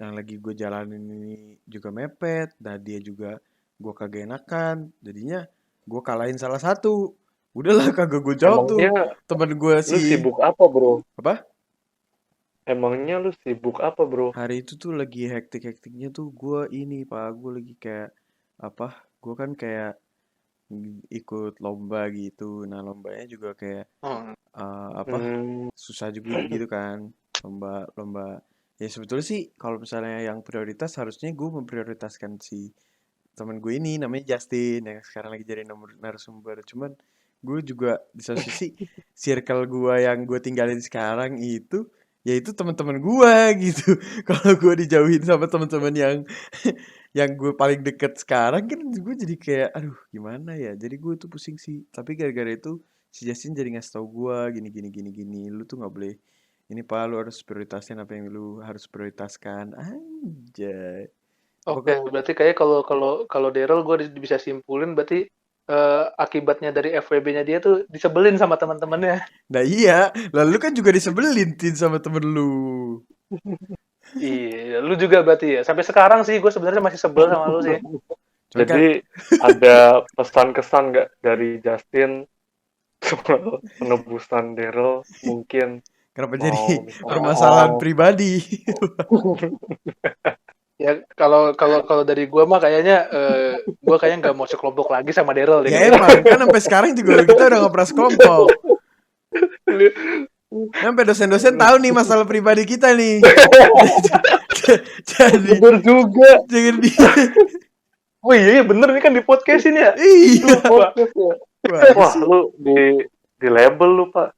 lagi gue jalanin ini juga mepet. Nah dia juga gue kagak enakan. Jadinya gue kalahin salah satu. Udahlah kagak gue jawab tuh. Temen gue sih.
Lu sibuk apa bro?
Apa?
Emangnya lu sibuk apa bro?
Hari itu tuh lagi hektik-hektiknya tuh gue ini pak. Gue lagi kayak apa? Gue kan kayak ikut lomba gitu. Nah lombanya juga kayak susah juga gitu kan. Lomba. Ya sebetulnya sih kalau misalnya yang prioritas harusnya gue memprioritaskan si teman gue ini namanya Justin yang sekarang lagi jadi narasumber. Cuman gue juga di satu sisi circle gue yang gue tinggalin sekarang itu yaitu teman-teman gue gitu. Kalau gue dijauhin sama teman-teman yang gue paling deket sekarang kan gue jadi kayak aduh gimana ya. Jadi gue tuh pusing sih. Tapi gara-gara itu si Justin jadi ngasih tau gue gini. Lu tuh nggak boleh ini pak, lu harus prioritasin apa yang lu harus prioritaskan. Anjay.
Oke, berarti kayak kalau Daryl gue bisa simpulin berarti akibatnya dari FWB-nya dia tuh disebelin sama teman-temannya.
Nah iya, lalu kan juga disebelin sama temen lu.
Iya, lu juga berarti ya. Sampai sekarang sih gue sebenarnya masih sebel sama lu sih.
Jadi ada pesan-kesan nggak dari Justin soal penebusan Daryl mungkin?
Kenapa jadi permasalahan pribadi?
Ya kalau dari gue mah kayaknya gue kayaknya nggak mau sekelompok lagi sama Daryl.
Ya emang kan sampai sekarang juga kita udah nggak pernah sekelompok. Sampai dosen-dosen tahu nih masalah pribadi kita nih. Jadi
bener juga.
Jangan
Oh iya bener nih kan di podcast ini ya.
Iya.
Wah lu di label lu pak.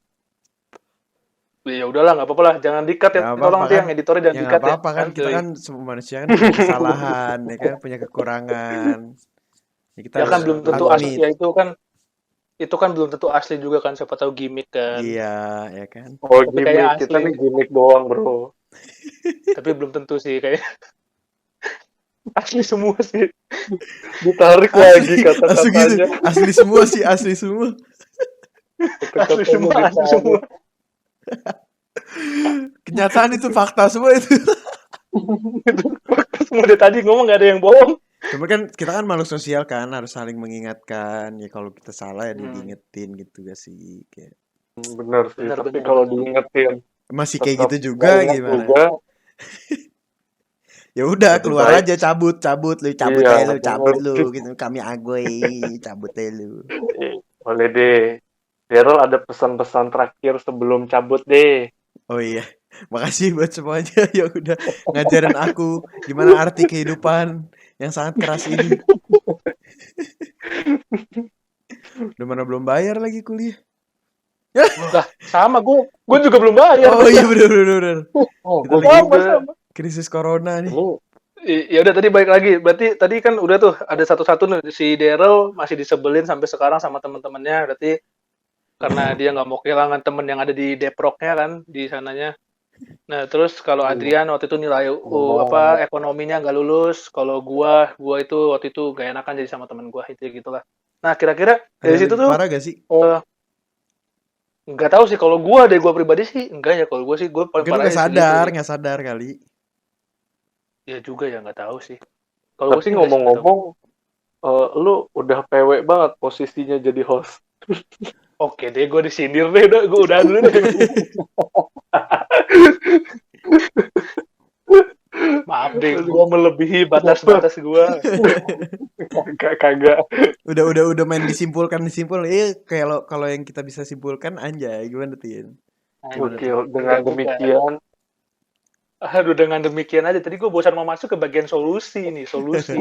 Ya udahlah nggak apa-apa lah, jangan dikat ya. Tolong nanti yang editornya jangan dikat ya.
Apa-apa kan kita kan semua manusia kan punya kesalahan, ya kan punya kekurangan.
Ya, kita ya kan belum tentu asli ya itu kan belum tentu asli juga kan, siapa tahu gimmick kan.
Iya, ya kan.
Oh gimmick, kita nih gimmick doang bro.
Tapi belum tentu sih kayak asli semua sih.
Ditarik lagi kata-katanya.
Asli semua sih, asli semua.
Asli semua.
Kenyataan itu fakta semua itu.
Itu fakta semua dari tadi ngomong gak ada yang bohong.
Cuma kan kita kan makhluk sosial kan, harus saling mengingatkan. Ya kalau kita salah ya diingetin gitu gak sih kayak.
Benar sih, tapi kalau diingetin
masih kayak gitu juga gimana? Ya udah keluar aja, cabut lu cabut lu gitu, kami agoy cabut lu.
Boleh deh. Daryl ada pesan-pesan terakhir sebelum cabut deh.
Oh iya. Makasih buat semuanya yang udah ngajarin aku gimana arti kehidupan yang sangat keras ini. Udah mana belum bayar lagi kuliah.
Lah, sama gue juga belum bayar.
Oh iya bener.
Gue juga.
Krisis corona nih.
Ya udah tadi balik lagi. Berarti tadi kan udah tuh ada satu-satu nih, si Daryl masih disebelin sampai sekarang sama teman-temannya. Berarti karena dia nggak mau kehilangan temen yang ada di Deproknya kan di sananya. Nah terus kalau Adrian waktu itu nilai ekonominya nggak lulus. Kalau gua itu waktu itu gak enakan jadi sama teman gua itu gitulah. Nah kira-kira dari situ tuh
parah gak sih?
Nggak tahu sih kalau gua pribadi sih enggak ya. Kalau gua sih gue paling parah
nggak sadar kali.
Ya juga ya nggak tahu sih.
Kalau sih ngomong-ngomong, lu udah PW banget posisinya jadi host.
Oke deh, gue disindir deh, gue udah dulu deh. Maaf deh, gue melebihi batas-batas gue.
Kagak.
Udah main disimpul. Kalau yang kita bisa simpulkan anjay, gimana Tin?
Oke, dengan demikian.
Aduh, dengan demikian aja. Tadi gue bosan mau masuk ke bagian solusi nih, solusi.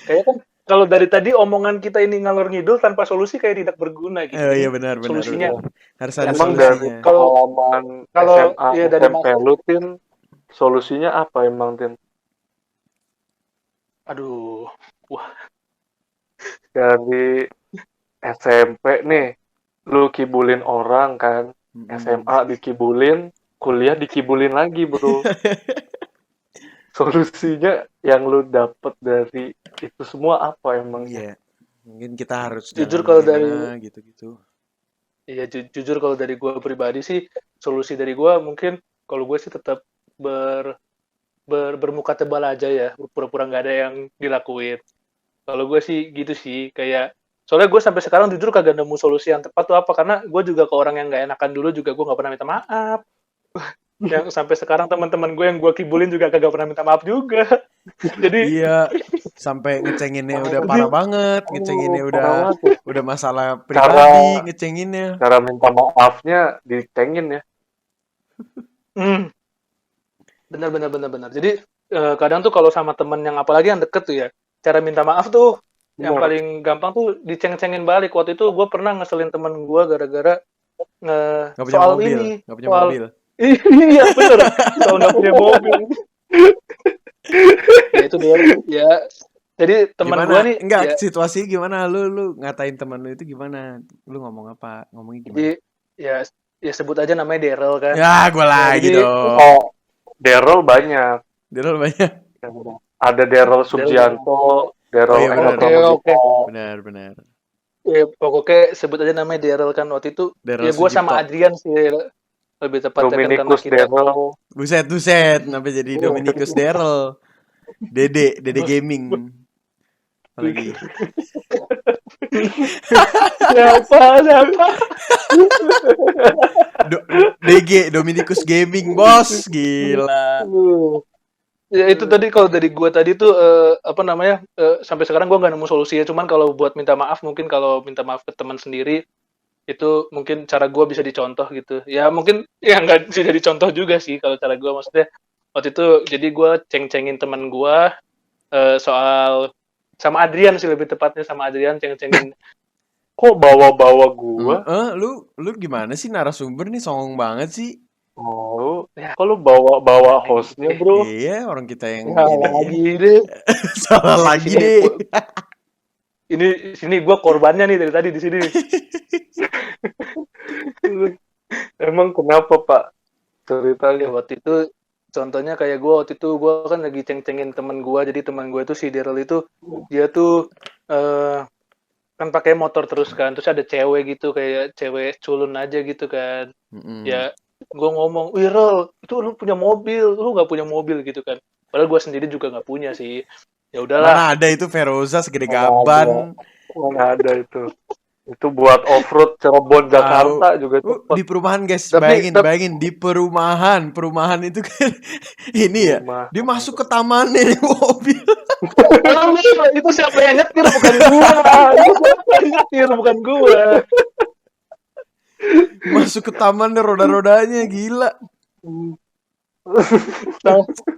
Kayaknya kan kalau dari tadi omongan kita ini ngalor ngidul tanpa solusi kayak tidak berguna gitu.
Oh iya benar.
Solusinya
harus ada
emang
solusinya.
Dari pengalaman SMA ya, dari SMP lu, Tin, solusinya apa emang, Tin?
Aduh, wah.
Dari SMP nih, lu kibulin orang kan, SMA dikibulin, kuliah dikibulin lagi, bro. Solusinya yang lu dapet dari itu semua apa emang?
Iya, mungkin kita harus
jujur kalau dari
gitu.
Iya, jujur kalau dari gue pribadi sih, solusi dari gue mungkin kalau gue sih tetap bermuka tebal aja ya, pura-pura nggak ada yang dilakuin. Kalau gue sih gitu sih, kayak soalnya gue sampai sekarang jujur kagak nemu solusi yang tepat tuh apa, karena gue juga ke orang yang nggak enakan dulu juga gue nggak pernah minta maaf. Yang sampai sekarang teman-teman gue yang gue kibulin juga kagak pernah minta maaf juga. Jadi
iya, sampai ngecenginnya udah parah banget, ngecenginnya udah masalah pribadi, ngecenginnya.
Cara minta maafnya dicengin ya.
Benar. Jadi kadang tuh kalau sama temen yang apalagi yang deket tuh ya, cara minta maaf tuh yang paling gampang tuh diceng-cengin balik. Waktu itu gue pernah ngeselin temen gue gara-gara soal
mobil.
ini,
nggak punya mobil.
Iya bener, soal nggak punya mobil. Ya itu dia. Ya, jadi teman gue nih.
Enggak, ya, situasi gimana? Lu ngatain teman lu itu gimana? Lu ngomong apa? Ngomongnya gimana?
Jadi ya sebut aja namanya Daryl kan.
Ya, gue lagi
jadi,
dong.
Oh, Daryl banyak. Ada Daryl Subianto, Daryl
Oke.
Benar.
Ya, pokoknya sebut aja namanya Daryl kan waktu itu.
Daryl
ya gue sama Adrian sih lebih tepatnya
Dominikus
kan karena kita.
Daryl.
Buset, sampai jadi Dominikus Daryl. Dede gaming. Apalagi.
Siapa?
DG Dominikus Gaming, bos, gila.
Ya itu tadi kalau dari gue tadi tuh sampai sekarang gue nggak nemu solusinya. Cuman kalau buat minta maaf, mungkin kalau minta maaf ke teman sendiri itu mungkin cara gue bisa dicontoh gitu. Ya mungkin ya nggak bisa dicontoh juga sih kalau cara gue, maksudnya waktu itu jadi gue ceng-cengin teman gue soal sama Adrian sih, lebih tepatnya sama Adrian ceng-cengin.
Kok bawa-bawa gue?
Lu gimana sih, narasumber nih songong banget sih.
Oh, kok lu bawa hostnya, bro?
Iya, orang kita yang
salah lagi deh. Ini sini gue korbannya nih dari tadi di sini.
Emang kenapa, Pak? Ceritanya.
Waktu itu contohnya kayak gue waktu itu gue kan lagi ceng-cengin teman gue. Jadi teman gue itu si Daryl itu dia tuh kan pakai motor terus kan, terus ada cewek gitu, kayak cewek culun aja gitu kan. Ya gue ngomong, Wirel itu lu punya mobil, lu nggak punya mobil gitu kan. Padahal gue sendiri juga nggak punya sih. Ya udahlah.
Mana ada itu Feroza segede gaban.
Mana ada itu. Itu buat off-road Cirebon Jakarta juga cepet.
Di perumahan guys, bayangin di perumahan itu kan ini ya. Dia masuk ke tamannya mobil.
Itu siapa yang nyetir, bukan gua.
Masuk ke taman roda-rodanya, gila.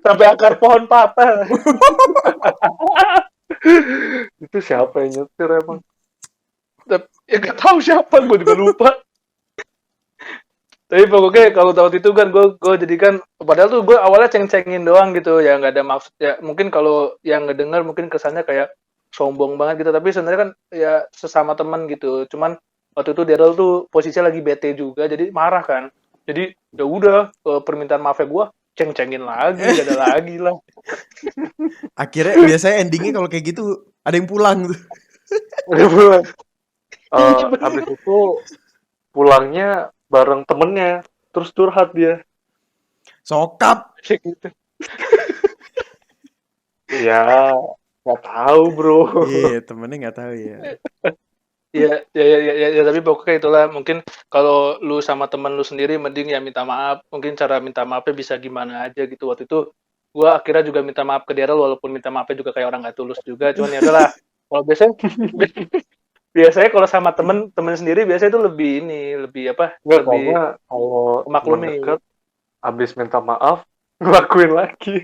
Sampai akar pohon patah.
Itu siapa yang nyetir emang?
Ya gak tahu siapa, gue juga lupa. Tapi pokoknya kalau waktu itu kan gue jadi kan, padahal tuh gue awalnya ceng-cengin doang gitu, ya nggak ada maksud ya. Mungkin kalau yang ngedenger mungkin kesannya kayak sombong banget gitu, tapi sebenarnya kan ya sesama teman gitu. Cuman waktu itu Daryl tuh posisinya lagi bete juga, jadi marah kan. Jadi ya udah permintaan maafnya gue ceng-cengin lagi, gak ada lagi lah.
Akhirnya biasanya endingnya kalau kayak gitu ada yang pulang tuh.
Udah pulang.
Habis itu pulangnya bareng temennya, terus curhat dia.
Sokap.
Gitu.
Ya, nggak tahu bro.
Iya, temennya nggak tahu ya.
Ya, tapi pokoknya itulah, mungkin kalau lu sama temen lu sendiri mending ya minta maaf. Mungkin cara minta maafnya bisa gimana aja gitu. Waktu itu gua akhirnya juga minta maaf ke Daryl, walaupun minta maafnya juga kayak orang gak tulus juga. Cuman ya udahlah. Kalau biasanya kalau sama temen sendiri biasanya itu lebih apa?
Nggak,
Lebih
karena kalau teman
memaklumi.
dekat habis minta maaf ngelakuin lagi.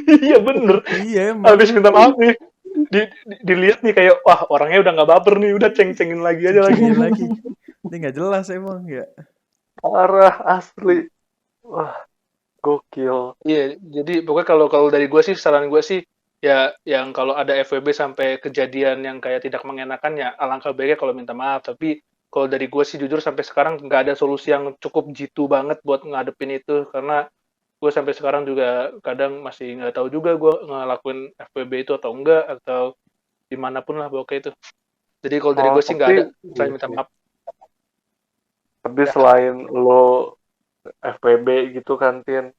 Iya bener.
Iya emang.
Habis minta maaf nih, dilihat nih kayak wah orangnya udah nggak baper nih, udah ceng-cengin lagi aja lagi.
Ceng-cengin lagi. Ini nggak jelas emang ya.
Parah asli. Wah, gokil.
Iya, jadi pokoknya kalau dari gue sih, saran gue sih ya yang kalau ada FWB sampai kejadian yang kayak tidak mengenakan ya alangkah baiknya kalau minta maaf. Tapi kalau dari gue sih jujur sampai sekarang nggak ada solusi yang cukup jitu banget buat ngadepin itu, karena gue sampai sekarang juga kadang masih nggak tahu juga gue ngelakuin FWB itu atau enggak, atau dimanapun lah pokoknya itu. Jadi kalau dari gue sih nggak ada selain minta maaf.
Tapi
Ya.
selain lo FPB gitu kan, Tin,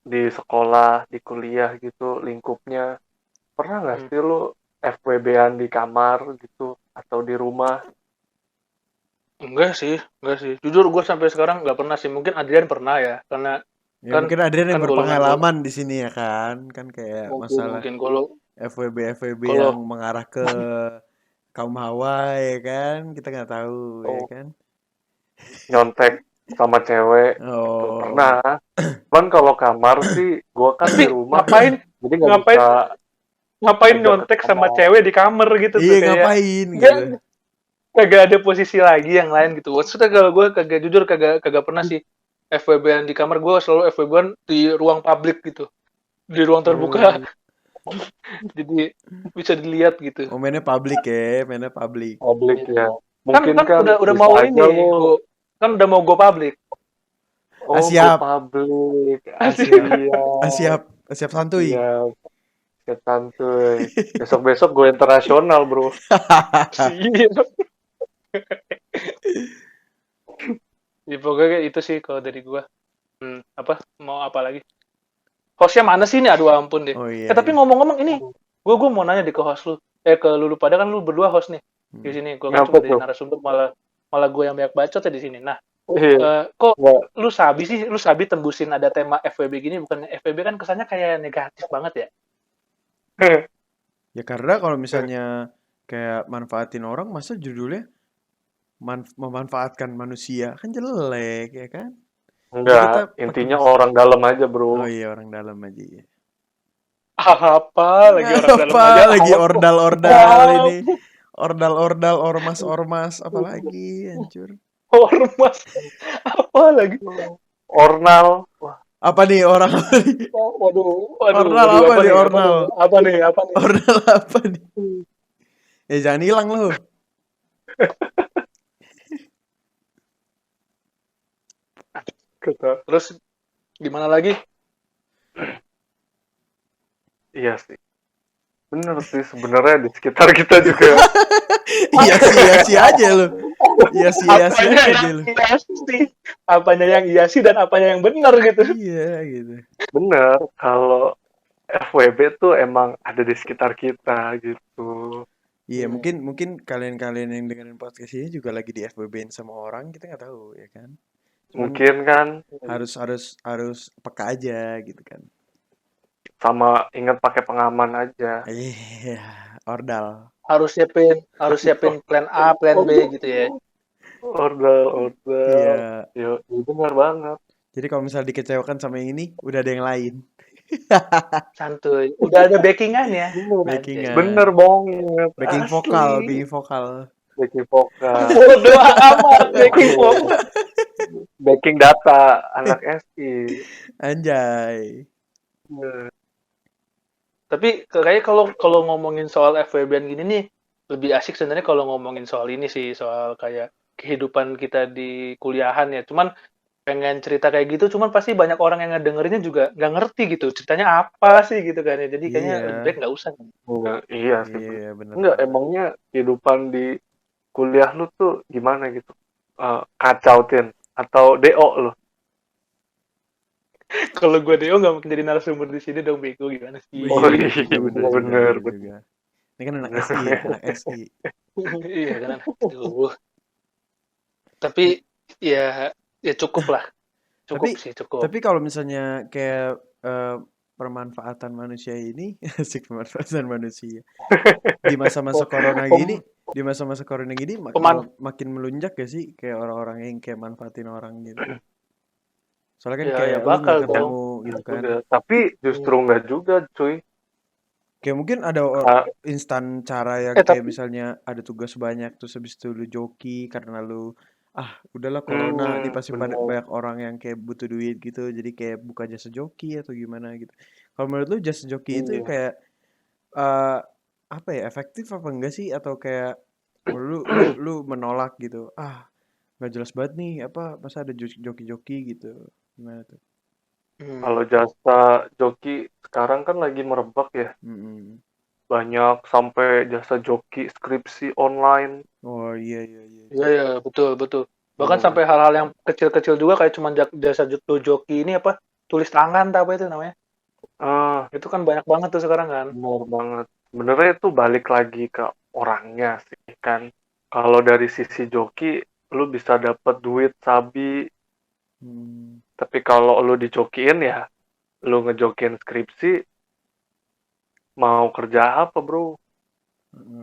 di sekolah, di kuliah gitu, lingkupnya, pernah nggak sih lo FWB-an di kamar gitu, atau di rumah?
Enggak sih. Jujur gue sampai sekarang nggak pernah sih. Mungkin Adrian pernah ya, karena
Ya mungkin Adrian yang
golongan
berpengalaman di sini ya kan. Kan kayak masalah
mungkin kalau
FWB yang mengarah ke kaum hawa ya kan. Kita nggak tahu ya kan.
Nyontek sama cewek gitu. Pernah. Cuman kalau kamar sih, gue kan di rumah. Jadi
ngapain nyontek sama cewek di kamar gitu tuh,
iya,
kayak
ngapain gitu.
Kagak ada posisi lagi yang lain gitu. Maksudnya kalau gue kagak pernah sih FWB-an di kamar. Gue selalu FWB-an di ruang publik gitu, di ruang terbuka. Jadi bisa dilihat gitu.
Oh, mainnya publik ya, mainnya publik.
Publik ya.
Mungkin kan udah mau ini, kan udah mau go public.
Oh,
siap.
go public.
Siap santuy.
Siap santuy. Besok-besok gue internasional, bro.
Ya, pokoknya itu sih kalau dari gue. Mau apa lagi? Hostnya mana sih ini? Aduh ampun deh.
Oh, iya,
tapi ngomong-ngomong ini, gue mau nanya di ke host lu. Ke lu pada kan lu berdua host nih di sini. Gue kan cuma jadi narasumber, malah gue yang banyak bacot ya di sini. Nah, kok lu sabi tembusin ada tema FWB gini? Bukan FWB kan kesannya kayak negatif banget ya?
Ya karena kalau misalnya kayak manfaatin orang, masa judulnya memanfaatkan manusia, kan jelek ya kan?
Enggak, intinya orang dalam aja, bro.
Oh iya, orang dalam aja ya.
Apa lagi orang dalam aja?
Lagi ordal ini. Ordal, ormas, apalagi hancur.
Ormas, apa lagi?
Ornal.
Apa nih orang?
Waduh,
Ornal apa nih? Ornal.
Apa nih?
Ornal apa nih? Ya jangan hilang lu.
Terus gimana lagi?
Iya sih. Bener sih sebenarnya di sekitar kita juga.
Iya sih aja lu. Iya sih aja lu.
Apanya yang iya sih dan apanya yang benar gitu.
Iya gitu.
Bener, kalau FWB tuh emang ada di sekitar kita gitu.
Iya, mungkin kalian yang dengerin podcast ini juga lagi di FWB-in sama orang, kita nggak tahu ya kan.
Mungkin kan
harus peka aja gitu kan.
Sama ingat pakai pengaman aja.
Iya, ordal.
Harus siapin plan A, plan B gitu ya.
Ordal.
Iya.
Yo, benar banget.
Jadi kalau misalnya dikecewakan sama yang ini, udah ada yang lain.
Santuy. Udah ada backing-annya.
Backing-an.
Bener banget.
Backing
Asli.
vokal.
Backing vokal.
Bodoh amat backing vokal.
Backing data anak SI.
Anjay.
Tapi kayaknya kalau ngomongin soal FWB-an gini nih, lebih asik sebenarnya kalau ngomongin soal ini sih, soal kayak kehidupan kita di kuliahan ya. Cuman pengen cerita kayak gitu, cuman pasti banyak orang yang ngedengerinnya juga nggak ngerti gitu. Ceritanya apa sih gitu kan ya. Jadi kayaknya
Iya.
lebih baik nggak usah.
Enggak, iya sih.
Iya, bener.
Enggak, emangnya kehidupan di kuliah lu tuh gimana gitu? Kacau, Tin? Atau DO lu?
Kalau gue Deo nggak mungkin jadi narasumber di sini dong, bego gimana sih?
Oh, iya,
bener
bener.
juga. Ini kan anak SI ya, anak SI.
Iya kan. Aduh. Tapi ya cukup lah. Cukup.
Tapi kalau misalnya kayak permanfaatan manusia ini, asik pemanfaatan manusia. Di masa-masa corona gini, makin melunjak gak sih kayak orang-orang yang kayak manfaatin orang gitu. Soalnya kan
Ya,
kayak
ya
lu
bakal
nggak ketemu gitu kan.
Tapi justru nggak juga, cuy.
Kayak mungkin ada instan cara yang kayak misalnya ada tugas banyak terus habis itu lu joki karena lu udahlah corona nih pasti banyak orang yang kayak butuh duit gitu jadi kayak buka jasa joki atau gimana gitu. Kalau menurut lu jasa joki itu kayak apa ya, efektif apa enggak sih atau kayak lu menolak gitu. Nggak jelas banget nih apa masa ada joki-joki gitu. Gimana tuh?
Kalau jasa joki sekarang kan lagi merebak ya. Banyak sampai jasa joki skripsi online.
Oh iya.
Iya, betul. Bahkan sampai hal-hal yang kecil-kecil juga kayak cuma jasa joki ini apa? Tulis tangan apa itu namanya? Itu kan banyak banget tuh sekarang kan.
Benar banget. Sebenarnya itu balik lagi ke orangnya sih kan. Kalau dari sisi joki lu bisa dapat duit sabi. Tapi kalau lu dijokiin ya lu ngejokiin skripsi mau kerja apa, bro?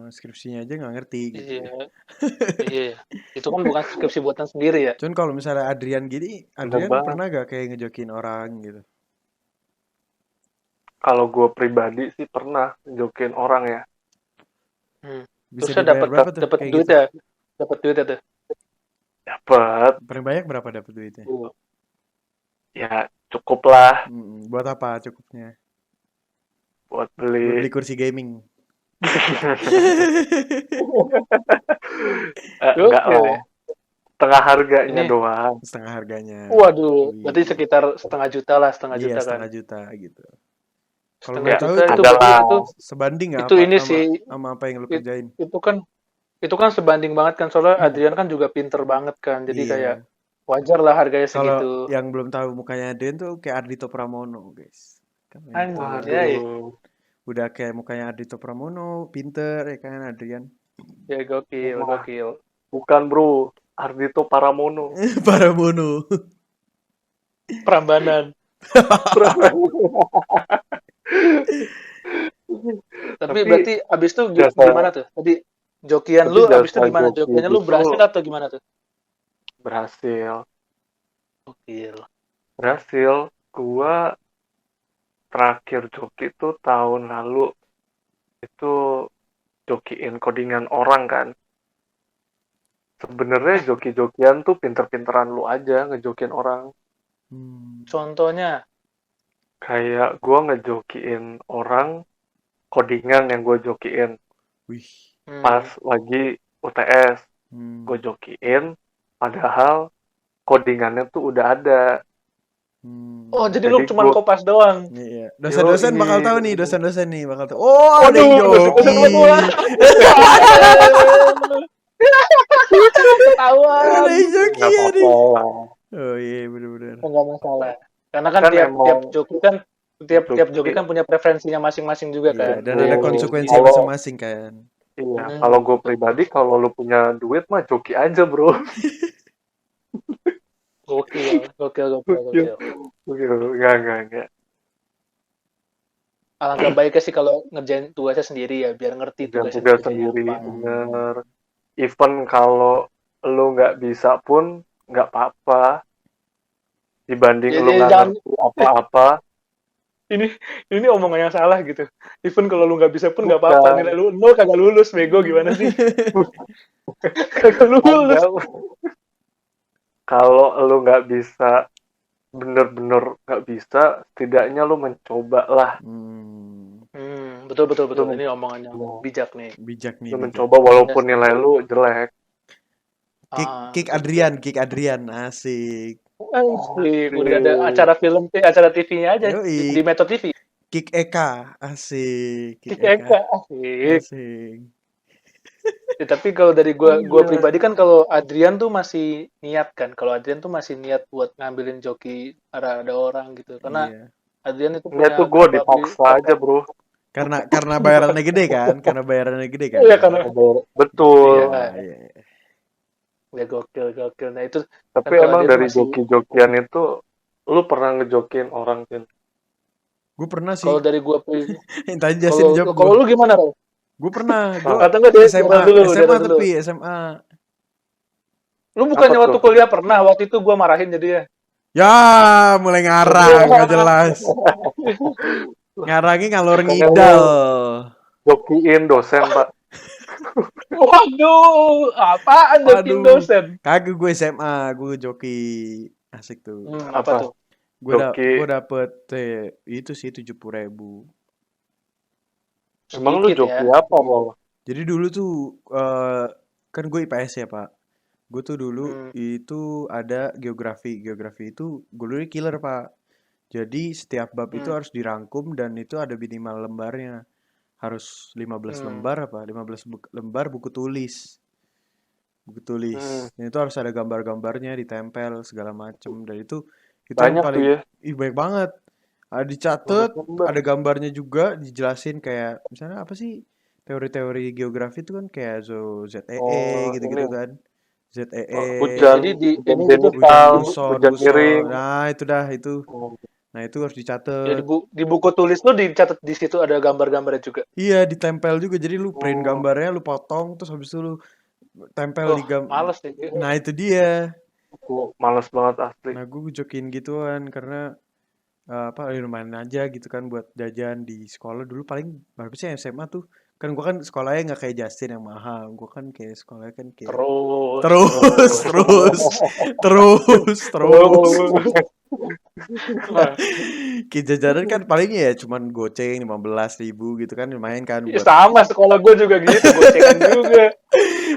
Skripsinya aja nggak ngerti gitu.
Iya. Itu kan bukan skripsi buatan sendiri ya.
Cuman kalau misalnya Adrian pernah gak kayak ngejokin orang gitu?
Kalau gue pribadi sih pernah ngejokin orang ya.
Bisa dapat duit gitu? Ya? Dapat duit ya tuh?
Dapat.
Paling banyak berapa dapat duitnya?
Ya cukup lah.
Buat apa cukupnya?
Buat beli
kursi gaming.
Enggak lah. Setengah harganya doang.
Setengah harganya.
Waduh, berarti sekitar setengah juta lah, setengah juta kan?
Setengah juta gitu. Kalau
nggak tahu
itu sebanding nggak
itu ini sih
sama apa yang lu kerjain?
Itu kan sebanding banget kan, soalnya Adrian kan juga pinter banget kan, jadi kayak wajar lah harganya segitu.
Kalau yang belum tahu mukanya Adrian tuh kayak Ardhito Pramono, guys. Udah kayak mukanya Ardhito Pramono, pinter ya kan Adrian.
Ya gokil.
Bukan bro, Ardhito Paramono.
Paramono.
Prambanan. Tapi berarti abis itu gimana tuh? Tadi jokian lu abis itu gimana? Jokiannya lu berhasil atau gimana tuh?
Berhasil.
Gokil.
Berhasil. Gua terakhir joki tuh tahun lalu itu jokiin codingan orang kan. Sebenarnya joki-jokian tuh pinter-pinteran lu aja ngejokiin orang.
Contohnya?
Kayak gua ngejokiin orang codingan yang gue jokiin. Pas lagi UTS. Gue jokiin padahal codingannya tuh udah ada.
Oh, jadi lu cuma kopas doang.
Iya. Dosen-dosen bakal tahu nih, dosen-dosen nih bakal tahu. Oh, ada yang joki.
Ketahuan.
Ada yang joki ya nih.
Oh
iya, benar-benar.
Enggak masalah. Karena kan tiap joki kan punya preferensinya masing-masing juga kan.
Dan ada konsekuensi masing-masing kan.
Iya, kalau gue pribadi kalau lu punya duit mah joki aja, bro.
Gokil.
Enggak.
Alangkah baiknya sih kalau ngerjain tugasnya sendiri ya, biar ngerti tugasnya
sendiri. Bener. Even kalau lu nggak bisa pun nggak apa-apa. dibanding
Jadi
lu nggak
jangan
ngerti apa-apa.
ini omongan yang salah gitu. Even kalau lu nggak bisa pun nggak apa-apa.
Bukan.
Nilai lu nol kagak lulus, bego gimana sih? Kagak lulus.
Ada. Kalau lu nggak bisa, bener-bener nggak bisa, setidaknya lu mencoba lah.
Betul.
Lu
Ini omongan yang bijak nih.
Bijak nih.
Lu mencoba walaupun nilai lu jelek.
Kick Adrian, asik.
Asik, udah ada acara film, acara TV-nya aja
Yoi.
di Metro TV.
Kick Eka, asik.
Kick Eka, asik.
Asik.
Ya, tapi kalau dari gua pribadi kan kalau Adrian tuh masih niat kan. Kalau Adrian tuh masih niat buat ngambilin joki ada orang gitu. Karena Adrian itu punya
tuh gue dipaksa aja, bro.
Karena bayarannya gede kan?
Iya, karena
betul.
Iya.
Ya gokil. Nah itu.
Tapi emang dari joki-jokian itu, lu pernah ngejokin orang, Tin?
Gue pernah sih.
Kalau dari gua
kalau
lu gimana, Ro?
Gue pernah.
SMA dulu.
SMA.
Lu bukannya waktu kuliah pernah? Waktu itu gue marahin jadi
ya. Mulai ngarang, nggak jelas. Ngarangnya ngalor ngidal.
Jokiin dosen, Pak.
Waduh, apaan jokiin dosen?
Kagak, gue SMA, gue joki asik tuh.
Apa tuh?
Gue dapet itu sih 70.000.
Emang lu joki apa, Bang?
Jadi dulu tuh kan gue IPS ya, Pak. Gue tuh dulu itu ada geografi itu gue dulu killer, Pak. Jadi setiap bab itu harus dirangkum dan itu ada minimal lembarnya. Harus 15 lembar 15 lembar buku tulis. Dan itu harus ada gambar-gambarnya ditempel segala macem. Dan itu
banyak
yang paling
tuh ya.
Baik banget. Dicatat, ada gambarnya juga, dijelasin kayak misalnya apa sih teori-teori geografi itu kan kayak ZEE gitu-gitu kan. ZEE.
Hujan miring.
Nah, itu. Nah, itu harus dicatat.
Ya, di buku tulis lu dicatat di situ ada gambar-gambarnya juga.
Iya, ditempel juga. Jadi lu print gambarnya, lu potong terus habis itu lu tempel di
males deh.
Nah, itu dia.
Males banget asli.
Nah, gue jokin gituan karena lumayan aja gitu kan buat jajan di sekolah dulu. Paling berapa sih SMA tuh? Kan gue kan sekolahnya nggak kayak Justin yang mahal. Gue kan kayak sekolahnya kan kayak terus. Kayak jajanan kan paling ya cuman goceng 15.000 gitu kan, lumayan kan
buat... sama sekolah gue juga gitu, gocengan juga.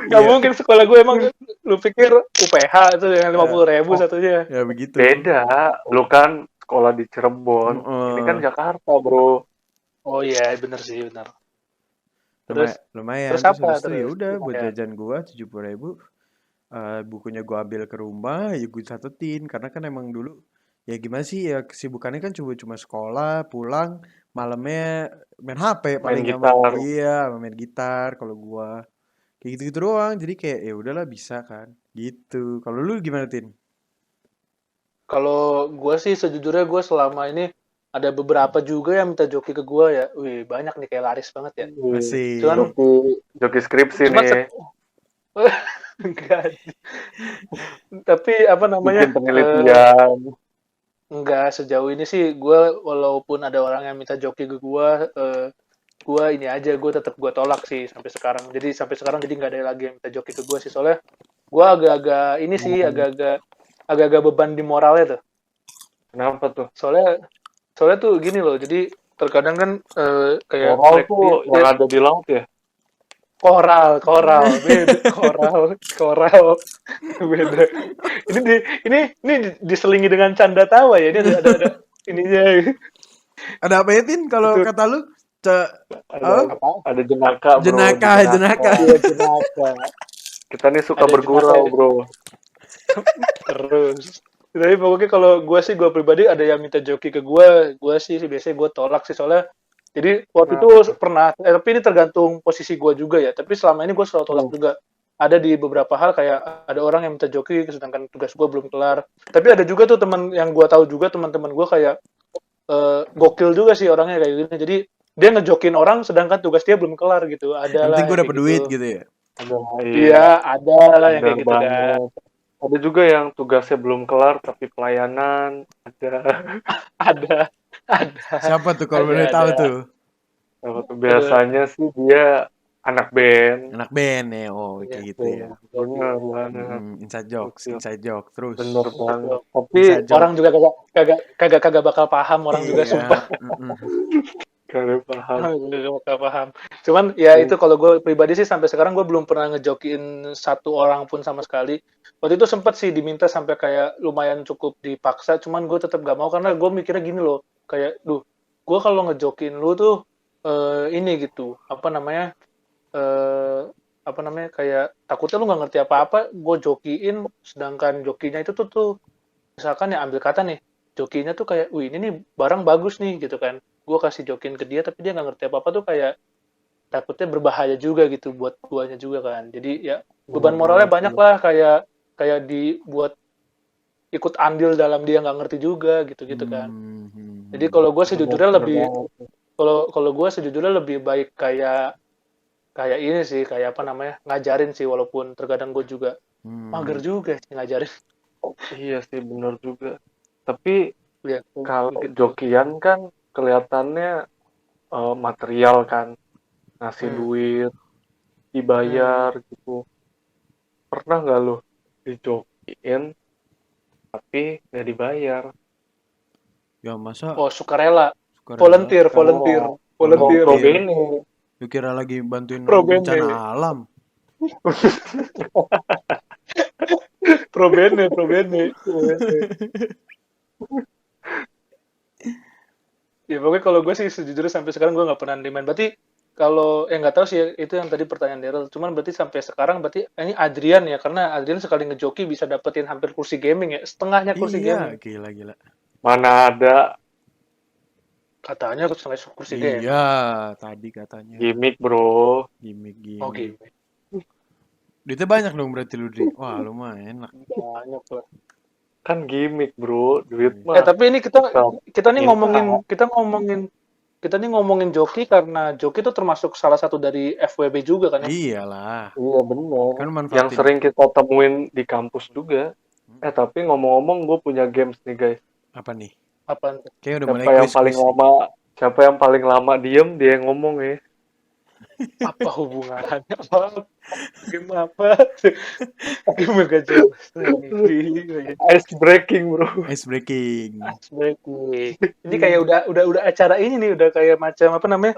Gak mungkin sekolah gue emang lu pikir UPH itu yang 50.000 satunya.
Ya begitu.
Beda, lu kan sekolah di Cirebon, ini kan Jakarta, bro.
Oh iya, bener sih, bener.
Lumayan. Terus apa? Ya udah buat jajan gue 70.000. Bukunya gue ambil ke rumah, ya gue catetin karena kan emang dulu ya gimana sih ya kesibukannya kan cuma sekolah, pulang, malamnya main HP paling gampang. Iya, main gitar kalau gua. Kayak gitu-gitu doang. Jadi kayak ya udahlah bisa kan. Gitu. Kalau lu gimana, Tin?
Kalau gua sih sejujurnya gua selama ini ada beberapa juga yang minta joki ke gua ya. Wih, banyak nih kayak laris banget ya.
Masih.
Cuman
joki skripsi nih.
Enggak. Tapi apa namanya?
Penelitian.
Enggak, sejauh ini sih gue walaupun ada orang yang minta joki ke gue ini aja, gue tetap gue tolak sih sampai sekarang. Jadi sampai sekarang jadi nggak ada lagi yang minta joki ke gue sih, soalnya gue agak-agak ini sih agak-agak beban di moralnya tuh.
Kenapa tuh?
Soalnya tuh gini loh, jadi terkadang kan kayak
moral tuh yang ada di laut ya.
Koral beda. Ini diselingi dengan canda tawa ya. Ini ada ininya.
Ada apa ya, Tin? Kalau kata lu?
Ada jenaka, bro.
Jenaka.
Kita nih suka bergurau, bro.
Terus. Tapi pokoknya kalau gue sih, gue pribadi ada yang minta joki ke gue sih biasanya gue tolak sih, soalnya jadi waktu itu pernah, tapi ini tergantung posisi gue juga ya. Tapi selama ini gue selalu tolak juga. Ada di beberapa hal kayak ada orang yang minta joki, sedangkan tugas gue belum kelar. Tapi ada juga tuh teman yang gue tahu juga, teman-teman gue kayak gokil juga sih orangnya kayak gini. Jadi dia ngejokin orang, sedangkan tugas dia belum kelar gitu. Ada lah.
Nanti gue dapet duit gitu ya.
Iya, ada lah yang kayak gitu kan.
Ada juga yang tugasnya belum kelar tapi pelayanan, ada.
Ada.
Siapa tuh kalau boleh tahu tuh?
Biasanya sih dia anak band.
Anak band ya, oh
Iya.
kayak gitu ya.
Bener banget.
Inside jokes terus.
Bener banget. Tapi
Inside joke.
Orang juga kagak bakal paham orang juga sumpah.
Kagak paham.
Gak paham. Cuman ya itu kalau gue pribadi sih sampai sekarang gue belum pernah ngejokiin satu orang pun sama sekali. Waktu itu sempet sih diminta sampai kayak lumayan cukup dipaksa, cuman gue tetap gak mau karena gue mikirnya gini loh, kayak gue kalau ngejokiin lu tuh ini gitu, apa namanya kayak takutnya lu nggak ngerti apa-apa, gue jokiin, sedangkan jokinya itu tuh misalkan ya ambil kata nih, jokinya tuh kayak, wih ini nih barang bagus nih gitu kan, gue kasih jokin ke dia tapi dia nggak ngerti apa-apa tuh kayak takutnya berbahaya juga gitu buat guanya juga kan, jadi ya beban moralnya banyak lah, kayak dibuat ikut andil dalam dia nggak ngerti juga gitu kan. Jadi kalau gue sejujurnya lebih baik kayak ini sih, kayak apa namanya, ngajarin sih, walaupun terkadang gue juga mager juga sih ngajarin.
Iya sih bener juga. Tapi
Ya,
kalau
gitu.
jokian kan kelihatannya material kan, ngasih duit, dibayar gitu. Pernah nggak lo dijokiin tapi nggak dibayar?
Ya masa?
Oh, sukarela. Volunteer.
Pro bene.
Lu kira lagi bantuin
Pro
bencana
bene.
alam?
Pro bene. Ya pokoknya kalau gue sih sejujurnya sampai sekarang gue nggak pernah demand. Berarti kalau nggak tahu sih itu yang tadi pertanyaan Daryl. Cuman berarti sampai sekarang berarti ini Adrian ya, karena Adrian sekali ngejoki bisa dapetin hampir kursi gaming ya, setengahnya kursi gaming.
Iya, gila.
Mana ada.
Katanya kursi gaming.
Iya, tadi katanya.
Gimik bro.
Gimik.
Oh gimik.
Duitnya banyak dong berarti lu, Dri. Wah, lumayan.
Banyak lah.
Kan gimik bro, duit mah.
Tapi ini kita nih ngomongin joki karena joki itu termasuk salah satu dari FWB juga kan ya?
Iyalah.
Iya bener.
Kan
yang sering kita temuin di kampus juga. Tapi ngomong-ngomong gue punya games nih guys.
Apa nih?
Apaan?
Kayak udah mulai
Siapa yang paling lama diem dia yang ngomong ya.
Apa hubungannya? Game apa? Game gak jelas.
Ice breaking bro.
Ice breaking.
Ini kayak udah acara ini nih, udah kayak macam apa namanya,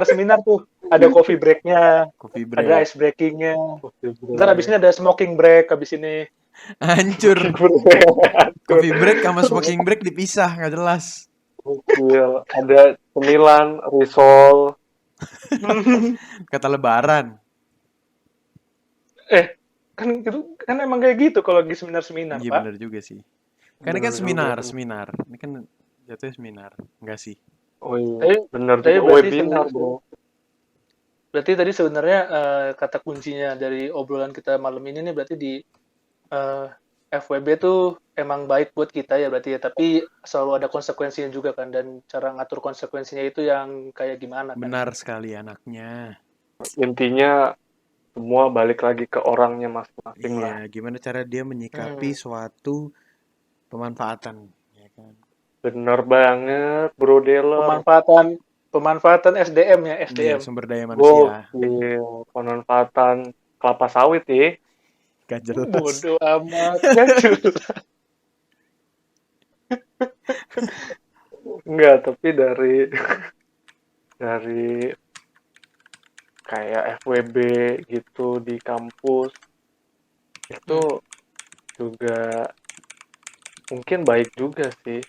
seminar tuh. Ada coffee breaknya, ada ice breakingnya. Ntar abis ini ada smoking break abis ini.
Hancur. Coffee break sama smoking break dipisah, nggak jelas.
Ada cemilan, risol.
Kata lebaran.
Kan emang kayak gitu kalau lagi seminar,
Iya,
Pak.
benar juga sih. Karena kan seminar. Ini kan jatuhnya seminar, enggak sih?
Oh iya, benar juga. Webinar, bro.
Berarti tadi sebenarnya kata kuncinya dari obrolan kita malam ini nih berarti di FWB tuh emang baik buat kita ya berarti ya, tapi selalu ada konsekuensinya juga kan, dan cara ngatur konsekuensinya itu yang kayak gimana kan?
Benar sekali anaknya.
Intinya semua balik lagi ke orangnya masing-masing lah.
Iya, gimana cara dia menyikapi suatu pemanfaatan, ya kan?
Bener banget, Bro Delo.
Pemanfaatan SDM ya, SDM.
Iya, sumber daya manusia.
Pemanfaatan kelapa sawit ya.
Gak jelas.
Bodoh amat. Gak jelas.
Enggak, tapi dari kayak FWB gitu di kampus itu juga mungkin baik juga sih.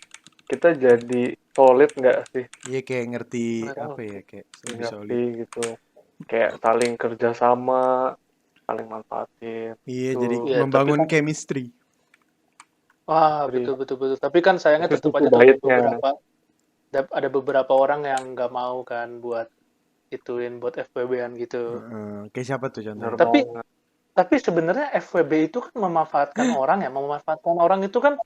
Kita jadi solid nggak sih?
Iya, kayak ngerti apa ya, kayak
ngerti gitu. Kayak saling kerjasama, saling manfaatin.
Iya, jadi membangun chemistry.
Wah, betul. Tapi kan sayangnya tetap aja ada beberapa orang yang nggak mau kan buat buat FWB-an gitu.
Kayak siapa tuh contohnya?
Tapi sebenarnya FWB itu kan memanfaatkan orang ya, memanfaatkan orang itu kan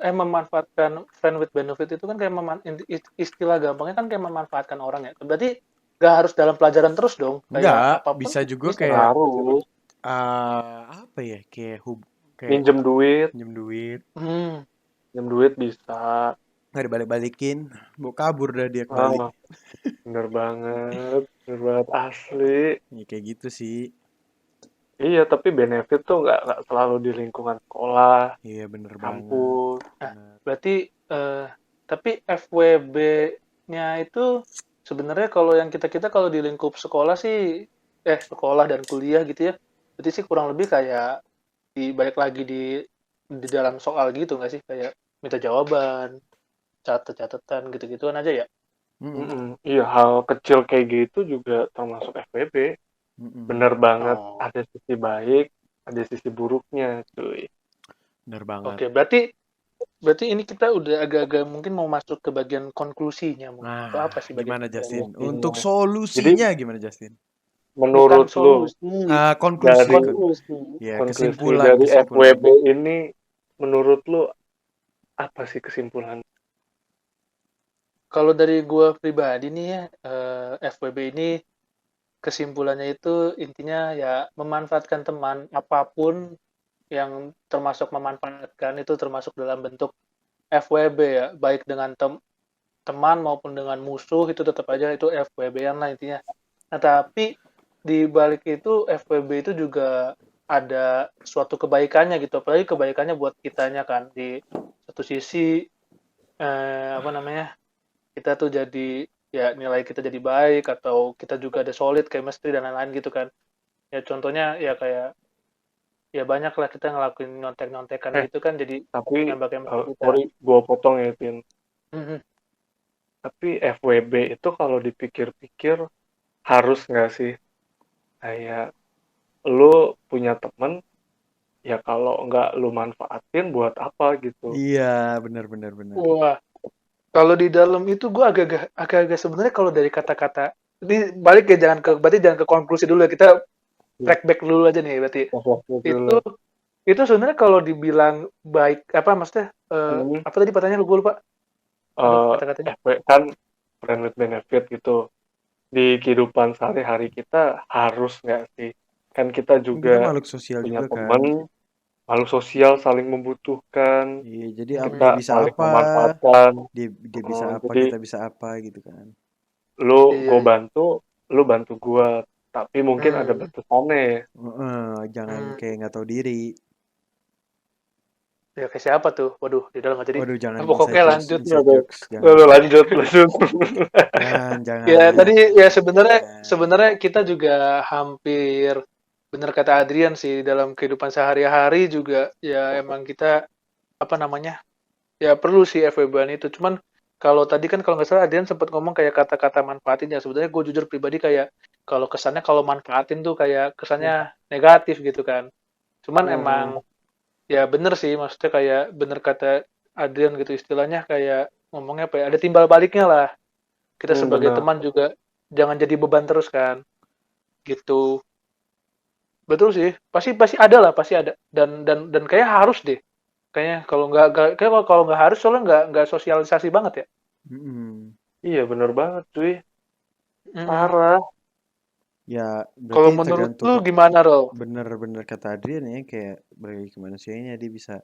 memanfaatkan friend with benefit itu kan kayak istilah gampangnya kan kayak memanfaatkan orang ya. Berarti nggak harus dalam pelajaran terus dong.
Enggak, bisa juga kayak apa ya, kayak
minjem duit
Hmm.
minjem duit bisa.
Nggak dibalik-balikin, mau kabur dah dia ke Bali.
Bener banget asli.
Ya, kayak gitu sih.
Iya, tapi benefit tuh nggak selalu di lingkungan sekolah,
Iya bener
kampus.
Nah, berarti tapi FWB-nya itu sebenarnya kalau yang kita kalau di lingkup sekolah sih sekolah dan kuliah gitu ya. Berarti sih kurang lebih kayak balik lagi di dalam soal gitu nggak sih, kayak minta jawaban, catatan gitu-gituan aja ya.
Iya, hal kecil kayak gitu juga termasuk FWB. Bener banget, ada sisi baik, ada sisi buruknya, cuy.
Bener banget.
Oke, berarti ini kita udah agak-agak mungkin mau masuk ke bagian konklusinya.
Nah,
apa sih
gimana Justin?
Konklusinya.
Untuk solusinya
Jadi,
gimana Justin?
Menurut lu,
konklusi.
Ya,
konklusi
kesimpulan dari FWB ini, menurut lu apa sih kesimpulan?
Kalau dari gua pribadi nih ya, FWB ini kesimpulannya itu intinya ya memanfaatkan teman apapun yang termasuk memanfaatkan itu termasuk dalam bentuk FWB ya, baik dengan teman maupun dengan musuh itu tetap aja itu FWB-an lah intinya. Nah, tapi di balik itu FWB itu juga ada suatu kebaikannya gitu, apalagi kebaikannya buat kitanya kan. Di satu sisi kita tuh jadi ya nilai kita jadi baik atau kita juga ada solid chemistry dan lain-lain gitu kan. Ya contohnya ya kayak ya banyak lah kita ngelakuin nyontek-nyontekan gitu kan jadi
tapi
nambah chemistry kita.
sorry gue potong ya Tin.
Mhm.
Tapi FWB itu kalau dipikir-pikir harus nggak sih kayak lu punya temen ya kalau nggak lu manfaatin buat apa gitu.
Iya benar.
Wah, kalau di dalam itu gue agak-agak sebenarnya kalau dari kata-kata ini balik ya berarti jangan ke konklusi dulu ya, kita track back dulu aja nih berarti. Itu sebenarnya kalau dibilang baik apa maksudnya apa tadi pertanyaannya gue lupa. Kata-katanya.
Kan friend with benefit gitu. Di kehidupan sehari-hari kita harus nggak sih? Kan kita juga
kita makhluk sosial
punya
juga
teman,
kan.
makhluk sosial saling membutuhkan.
Iya, jadi
kita
dia bisa
saling
apa?
memanfaatkan.
Dia bisa apa,
jadi,
kita bisa apa gitu kan.
Gue bantu, lu bantu gue. Tapi mungkin ada batasannya.
Jangan kayak nggak tahu diri.
Ya kayak siapa tuh? Waduh, di dalam nggak jadi.
Waduh, jangan
Pokoknya lanjut.
Jangan.
Ya tadi ya sebenarnya kita juga hampir benar kata Adrian sih dalam kehidupan sehari-hari juga ya emang kita apa namanya ya perlu sih FWB-an itu. Cuman kalau tadi kan kalau nggak salah Adrian sempat ngomong kayak kata-kata manfaatin ya sebenarnya gue jujur pribadi kayak kalau kesannya kalau manfaatin tuh kayak kesannya negatif gitu kan. Cuman emang ya bener sih maksudnya kayak bener kata Adrian gitu istilahnya kayak ngomongnya apa ya ada timbal baliknya lah. Kita sebagai teman juga jangan jadi beban terus kan. Gitu. Betul sih. Pasti ada lah, pasti ada. Dan kayak harus deh. Kayaknya kalau nggak harus soalnya nggak sosialisasi banget ya.
Iya bener banget cuy. Parah.
Ya
kalau
berarti
menurut
tergantung
lu gimana Rol?
Bener kata Adrian ya, kayak bagi manusianya dia bisa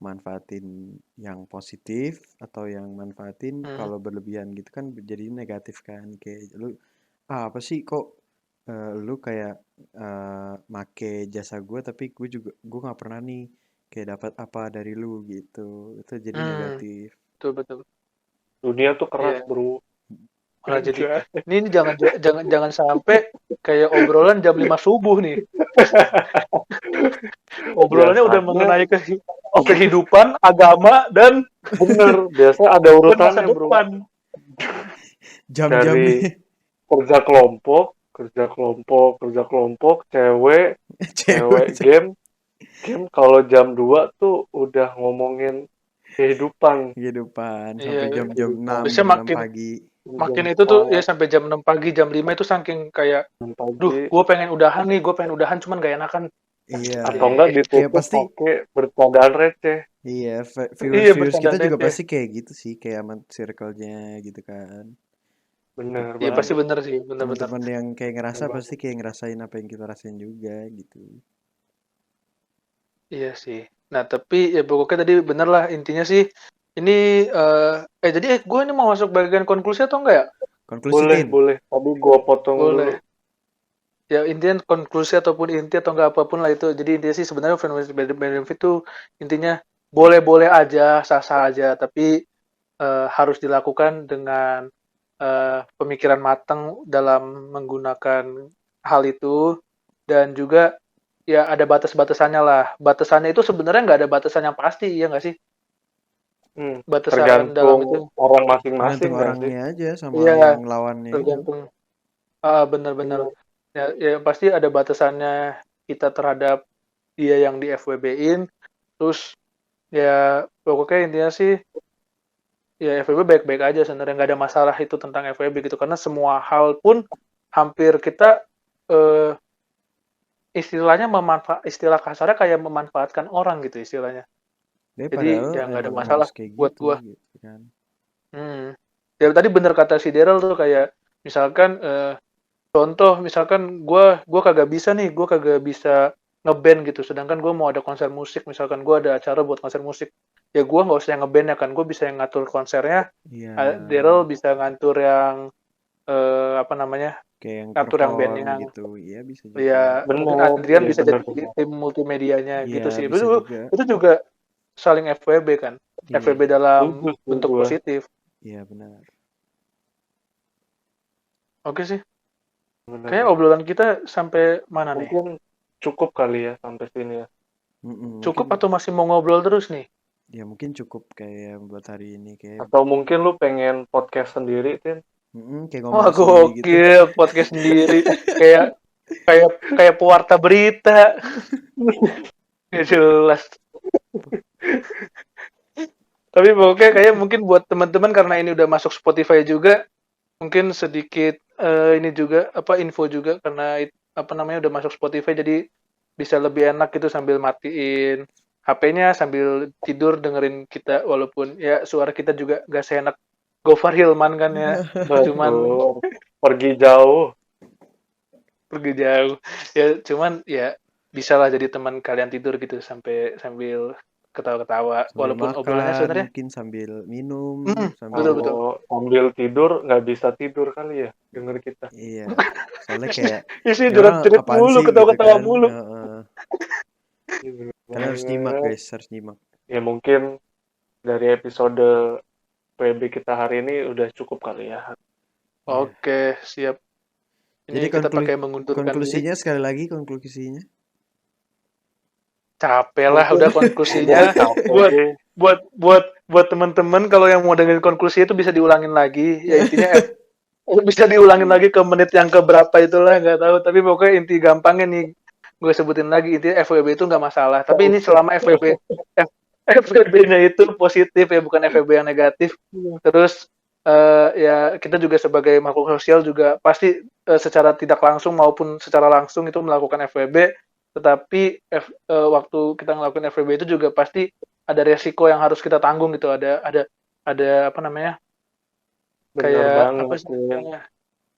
manfaatin yang positif atau yang manfaatin kalau berlebihan gitu kan jadi negatif kan. Kayak lu apa sih kok lu kayak make jasa gue tapi gue nggak pernah nih kayak dapat apa dari lu gitu, itu jadi negatif.
Betul.
Dunia tuh keras bro.
Malah jadi ini jangan sampai kayak obrolan jam 5 subuh nih. Obrolannya udah mengenai kehidupan, agama dan
bener biasa ada urutannya bro.
Jam-jam
dari kerja kelompok, cewek game kalau jam 2 tuh udah ngomongin kehidupan
sampai jam-jam 6 pagi.
Makin itu tuh ya sampai jam 6 pagi, jam 5 itu saking kayak gue pengen udahan cuman gak enakan.
Iya.
Atau enggak ditutup pakai bercandaan receh.
Iya, viewers kita juga pasti kayak gitu sih, kayak sama circle-nya gitu kan.
Bener
Iya pasti bener sih, bener.
Teman-teman yang kayak ngerasa pasti kayak ngerasain apa yang kita rasain juga gitu.
Iya sih. Nah, tapi ya pokoknya tadi bener lah intinya sih ini jadi gue ini mau masuk bagian konklusi atau enggak ya?
Konklusi Tin.
Boleh. Tadi gue potong dulu.
Boleh. Ya intinya konklusi ataupun inti atau enggak apapun lah itu. Jadi intinya sih sebenarnya friends with benefit itu intinya boleh-boleh aja, sah-sah aja, tapi harus dilakukan dengan pemikiran matang dalam menggunakan hal itu dan juga ya ada batas-batasannya lah. Batasannya itu sebenarnya nggak ada batasan yang pasti, ya nggak sih? Batasan dalam itu
Tergantung orang masing-masing
tergantung
kan sih.
orangnya aja sama
iya
yang lawannya itu.
tergantung benar-benar
Iya.
ya pasti ada batasannya kita terhadap dia yang di FWB-in. Terus ya pokoknya intinya sih ya FWB baik-baik aja sebenarnya, nggak ada masalah itu tentang FWB gitu karena semua hal pun hampir kita istilahnya istilah kasarnya kayak memanfaatkan orang gitu istilahnya. Jadi
Padahal
ya nggak ada
emang
masalah
harus kayak
buat
gitu
gua.
gitu kan.
Ya tadi bener kata si Daryl tuh kayak misalkan contoh misalkan gua kagak bisa nih, gua kagak bisa ngeband gitu. Sedangkan gua mau ada konser musik, misalkan gua ada acara buat konser musik. Ya gua nggak usah yang ngeband ya kan, gua bisa yang ngatur konsernya.
Iya.
Daryl bisa ngatur yang apa namanya?
Kayak yang
Ngatur yang
perform
bandnya.
gitu. Iya bisa juga.
Ya mungkin Adrian
Iya,
bisa
bener.
jadi tim multimedianya
Iya
gitu sih.
bisa juga.
Itu juga saling FWB kan.
Iya.
FWB dalam
Bagus,
bentuk
gua.
positif.
Iya benar.
Oke sih.
Bener.
Kayaknya obrolan kita sampai mana nih?
Mungkin cukup kali ya sampai sini ya.
Cukup
Mungkin,
atau masih mau ngobrol terus nih?
ya mungkin cukup kayak buat hari ini kayak.
Atau mungkin lu pengen podcast sendiri, Tin?
Kayak
Wah,
ngomong sendiri gitu.
gokil podcast sendiri. kayak pewarta berita. Ya jelas. Tapi pokoknya kayak mungkin buat teman-teman karena ini udah masuk Spotify juga, mungkin sedikit ini juga apa info juga karena apa namanya udah masuk Spotify jadi bisa lebih enak gitu sambil matiin HP-nya sambil tidur dengerin kita walaupun ya suara kita juga gak seenak Gofar Hilman kan ya. Cuman
Betul. Pergi jauh.
Ya cuman ya bisa lah jadi teman kalian tidur gitu sambil ketawa-ketawa
Sambil
walaupun obrolannya
makan,
sebenarnya
mungkin sambil minum,
betul.
Kalau sambil tidur nggak bisa tidur kali ya denger kita.
Iya. Soalnya kayak
Isi
ini orang
jerat-jerit
apaan
mulu
sih gitu
ketawa-ketawa
kan.
mulu.
Kalian harus nyimak guys, harus nyimak.
Ya mungkin dari episode PB kita hari ini udah cukup kali ya.
Oke, siap. Ini
Jadi
kita pakai mengundurkan
konklusinya
diri.
sekali lagi konklusinya.
Capek lah udah konklusinya. buat teman-teman kalau yang mau dengerin konklusi itu bisa diulangin lagi. Ya intinya bisa diulangin lagi ke menit yang keberapa itulah nggak tahu. Tapi pokoknya inti gampangnya nih gue sebutin lagi intinya FWB itu nggak masalah. Tapi ini selama FWB-nya itu positif ya bukan FWB yang negatif. Terus ya kita juga sebagai makhluk sosial juga pasti secara tidak langsung maupun secara langsung itu melakukan FWB. Tetapi waktu kita ngelakuin FWB itu juga pasti ada resiko yang harus kita tanggung gitu. Ada apa namanya?
Bener
Kayak
banget,
apa sih?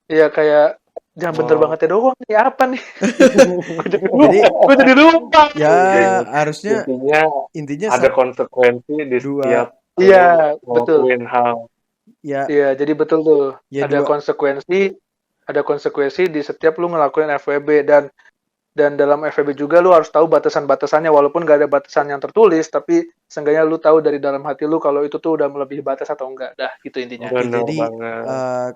Iya kayak jangan bener banget ya doang. Ini apa nih? Gue jadi lupa.
Ya harusnya
intinya ada konsekuensi di setiap
iya betul
hal.
Iya jadi betul tuh
ya,
ada konsekuensi di setiap lu ngelakuin FWB dan dalam FWB juga lu harus tahu batasan-batasannya walaupun gak ada batasan yang tertulis tapi seenggaknya lu tahu dari dalam hati lu kalau itu tuh udah melebihi batas atau enggak dah gitu intinya.
Oke, jadi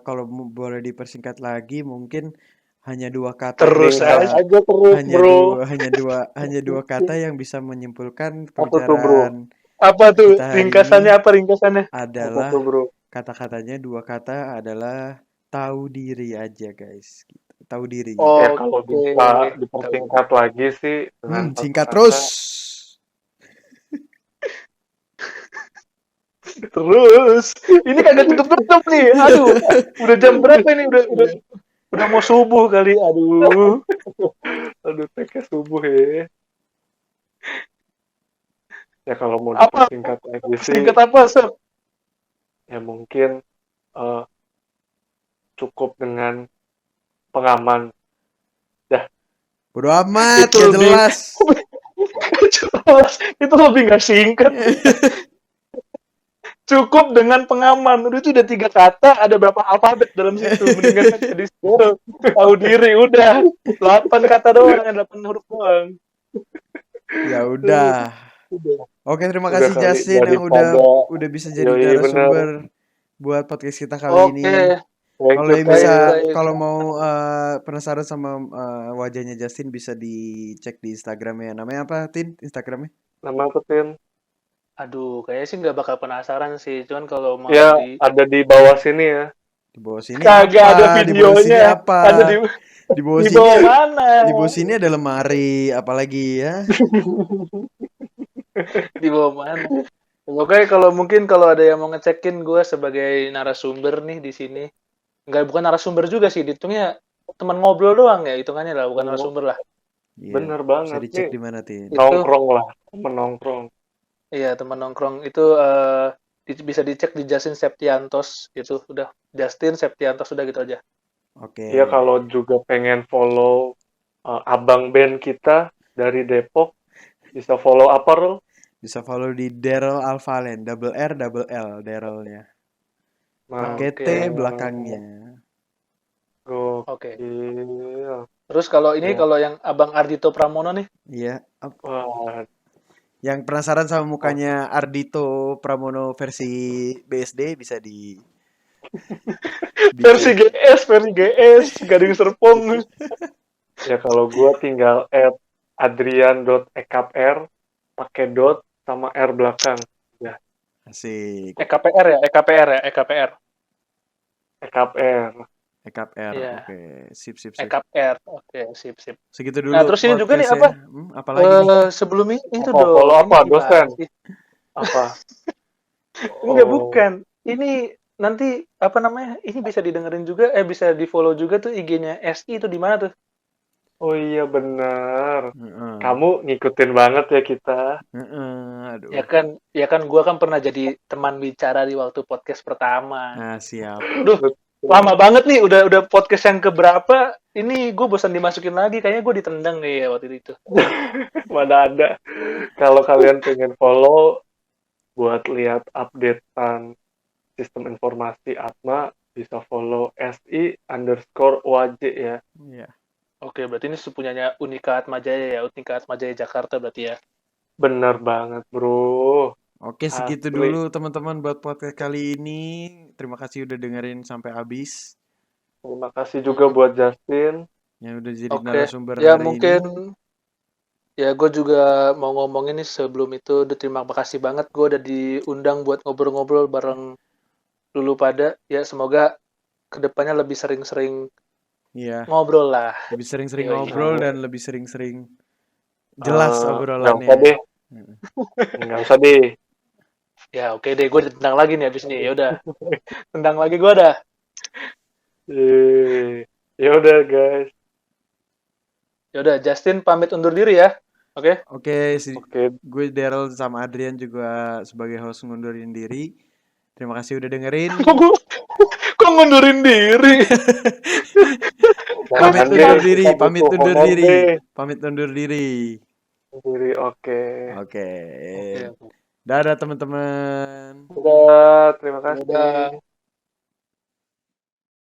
kalau boleh dipersingkat lagi mungkin hanya dua kata
terus aja
hanya dua kata yang bisa menyimpulkan
pembicaraan
apa tuh
ringkasannya
adalah
kata-katanya dua kata adalah tahu diri aja guys gitu. Tahu diri.
Ya kalau bisa dipersingkat lagi sih dengan
singkat terus.
Terus ini kagak tutup nih. Aduh, udah jam berapa ini? Udah mau subuh kali. Aduh, teknya subuh ya. Ya kalau mau dipersingkat lagi sih. Singkat apa, Sob?
Ya mungkin cukup dengan pengaman. Dah.
Bodo amat, gak jelas.
Jelas, itu lebih nggak singkat. Cukup dengan pengaman. Itu udah 3 kata, ada berapa alfabet dalam situ. Mendingan jadi Daryl. Tahu diri, udah. 8 kata doang, 8 huruf doang.
Ya udah. Oke, terima
Udah
kasih
kali,
Justin yang
daripada
udah bisa jadi
yoi, bener.
narasumber buat podcast kita kali ini.
Thank
Kalau
you,
yang bisa,
baik.
kalau mau penasaran sama wajahnya Justin bisa dicek di Instagramnya. Namanya apa, Tin? Instagramnya?
Nama apa, Tin?
Aduh, kayaknya sih nggak bakal penasaran sih. Cuman kalau mau
Ya, ada di bawah sini ya.
Di bawah sini
Kagak
apa?
ada
Di bawah sini
videonya.
apa?
Ada
Di bawah
di
sini.
bawah mana?
Di bawah sini ada lemari, apalagi ya?
Di bawah mana? Oke, kalau ada yang mau ngecekin gue sebagai narasumber nih di sini. Bukan narasumber juga sih, hitungnya teman ngobrol doang ya, hitungannya lah, bukan narasumber lah.
Iya,
Bener
bisa
banget
dicek
nih.
di mana, Tin?
Nongkrong lah, menongkrong.
Iya, teman nongkrong itu bisa dicek di Justin Septiantos itu udah Justin Septiantos udah gitu aja.
Oke.
Ya kalau juga pengen follow abang band kita dari Depok, bisa follow apa, Rul?
Bisa follow di Daryl Alvalen, double R double L Darylnya. Pakai T belakangnya.
Oke.
Gokil.
Terus kalau
Ya.
kalau yang Abang Ardito Pramono nih,
Iya.
Wah,
Yang penasaran sama mukanya Ardito Pramono versi BSD bisa di
versi GS, Gading Serpong.
ya kalau gua tinggal @adrian.ekapr pakai dot sama R belakang. Ya,
asik.
EKPR ya.
Ekapr.
EKPR.
Iya.
Oke, sip.
EKPR. Oke, sip.
Segitu dulu.
Nah, terus ini juga nih apa?
Apalagi nih?
Sebelum itu
Apa,
dong.
follow
Ini
apa,
gimana
dosen?
sih?
Apa?
Enggak, bukan. Ini nanti apa namanya? Ini bisa didengerin juga, bisa di-follow juga tuh IG-nya SI itu di mana tuh?
Oh iya benar.
Heeh.
Kamu ngikutin banget ya kita.
Aduh.
Ya kan gua kan pernah jadi teman bicara di waktu podcast pertama.
Nah, siap.
Duh, lama banget nih udah podcast yang keberapa? Ini gue bosan dimasukin lagi, kayaknya gue ditendang nih ya waktu itu.
Mana ada. Kalau kalian pengen follow buat lihat updatean sistem informasi Atma, bisa follow SI_WJ ya.
Iya.
Oke, berarti ini sepunyanya Unika Atmajaya ya, Unika Atmajaya Jakarta berarti ya.
Bener banget, bro.
Oke, segitu
Asli.
dulu teman-teman buat podcast kali ini. Terima kasih udah dengerin sampai habis.
Terima kasih juga buat Justin
yang udah jadi narasumber
ya,
hari
mungkin
ini.
Ya, gue juga mau ngomongin nih sebelum itu, terima kasih banget gue udah diundang buat ngobrol-ngobrol bareng dulu pada. Ya, semoga kedepannya lebih sering-sering ngobrol lah.
Lebih sering-sering ngobrol dan lebih sering-sering jelas obrolannya.
Nggak usah deh.
Ya, oke deh, gue ditendang lagi nih abis ini. Ya udah, tendang lagi gue dah.
Ya udah guys.
Ya udah, Justin pamit undur diri ya. Oke.
Oke. Gue Daryl sama Adrian juga sebagai host ngundurin diri. Terima kasih udah dengerin.
Kok ngundurin diri?
Pamit undur diri.
Oke.
Dadah teman-teman.
Dadah, terima kasih.
Dadah.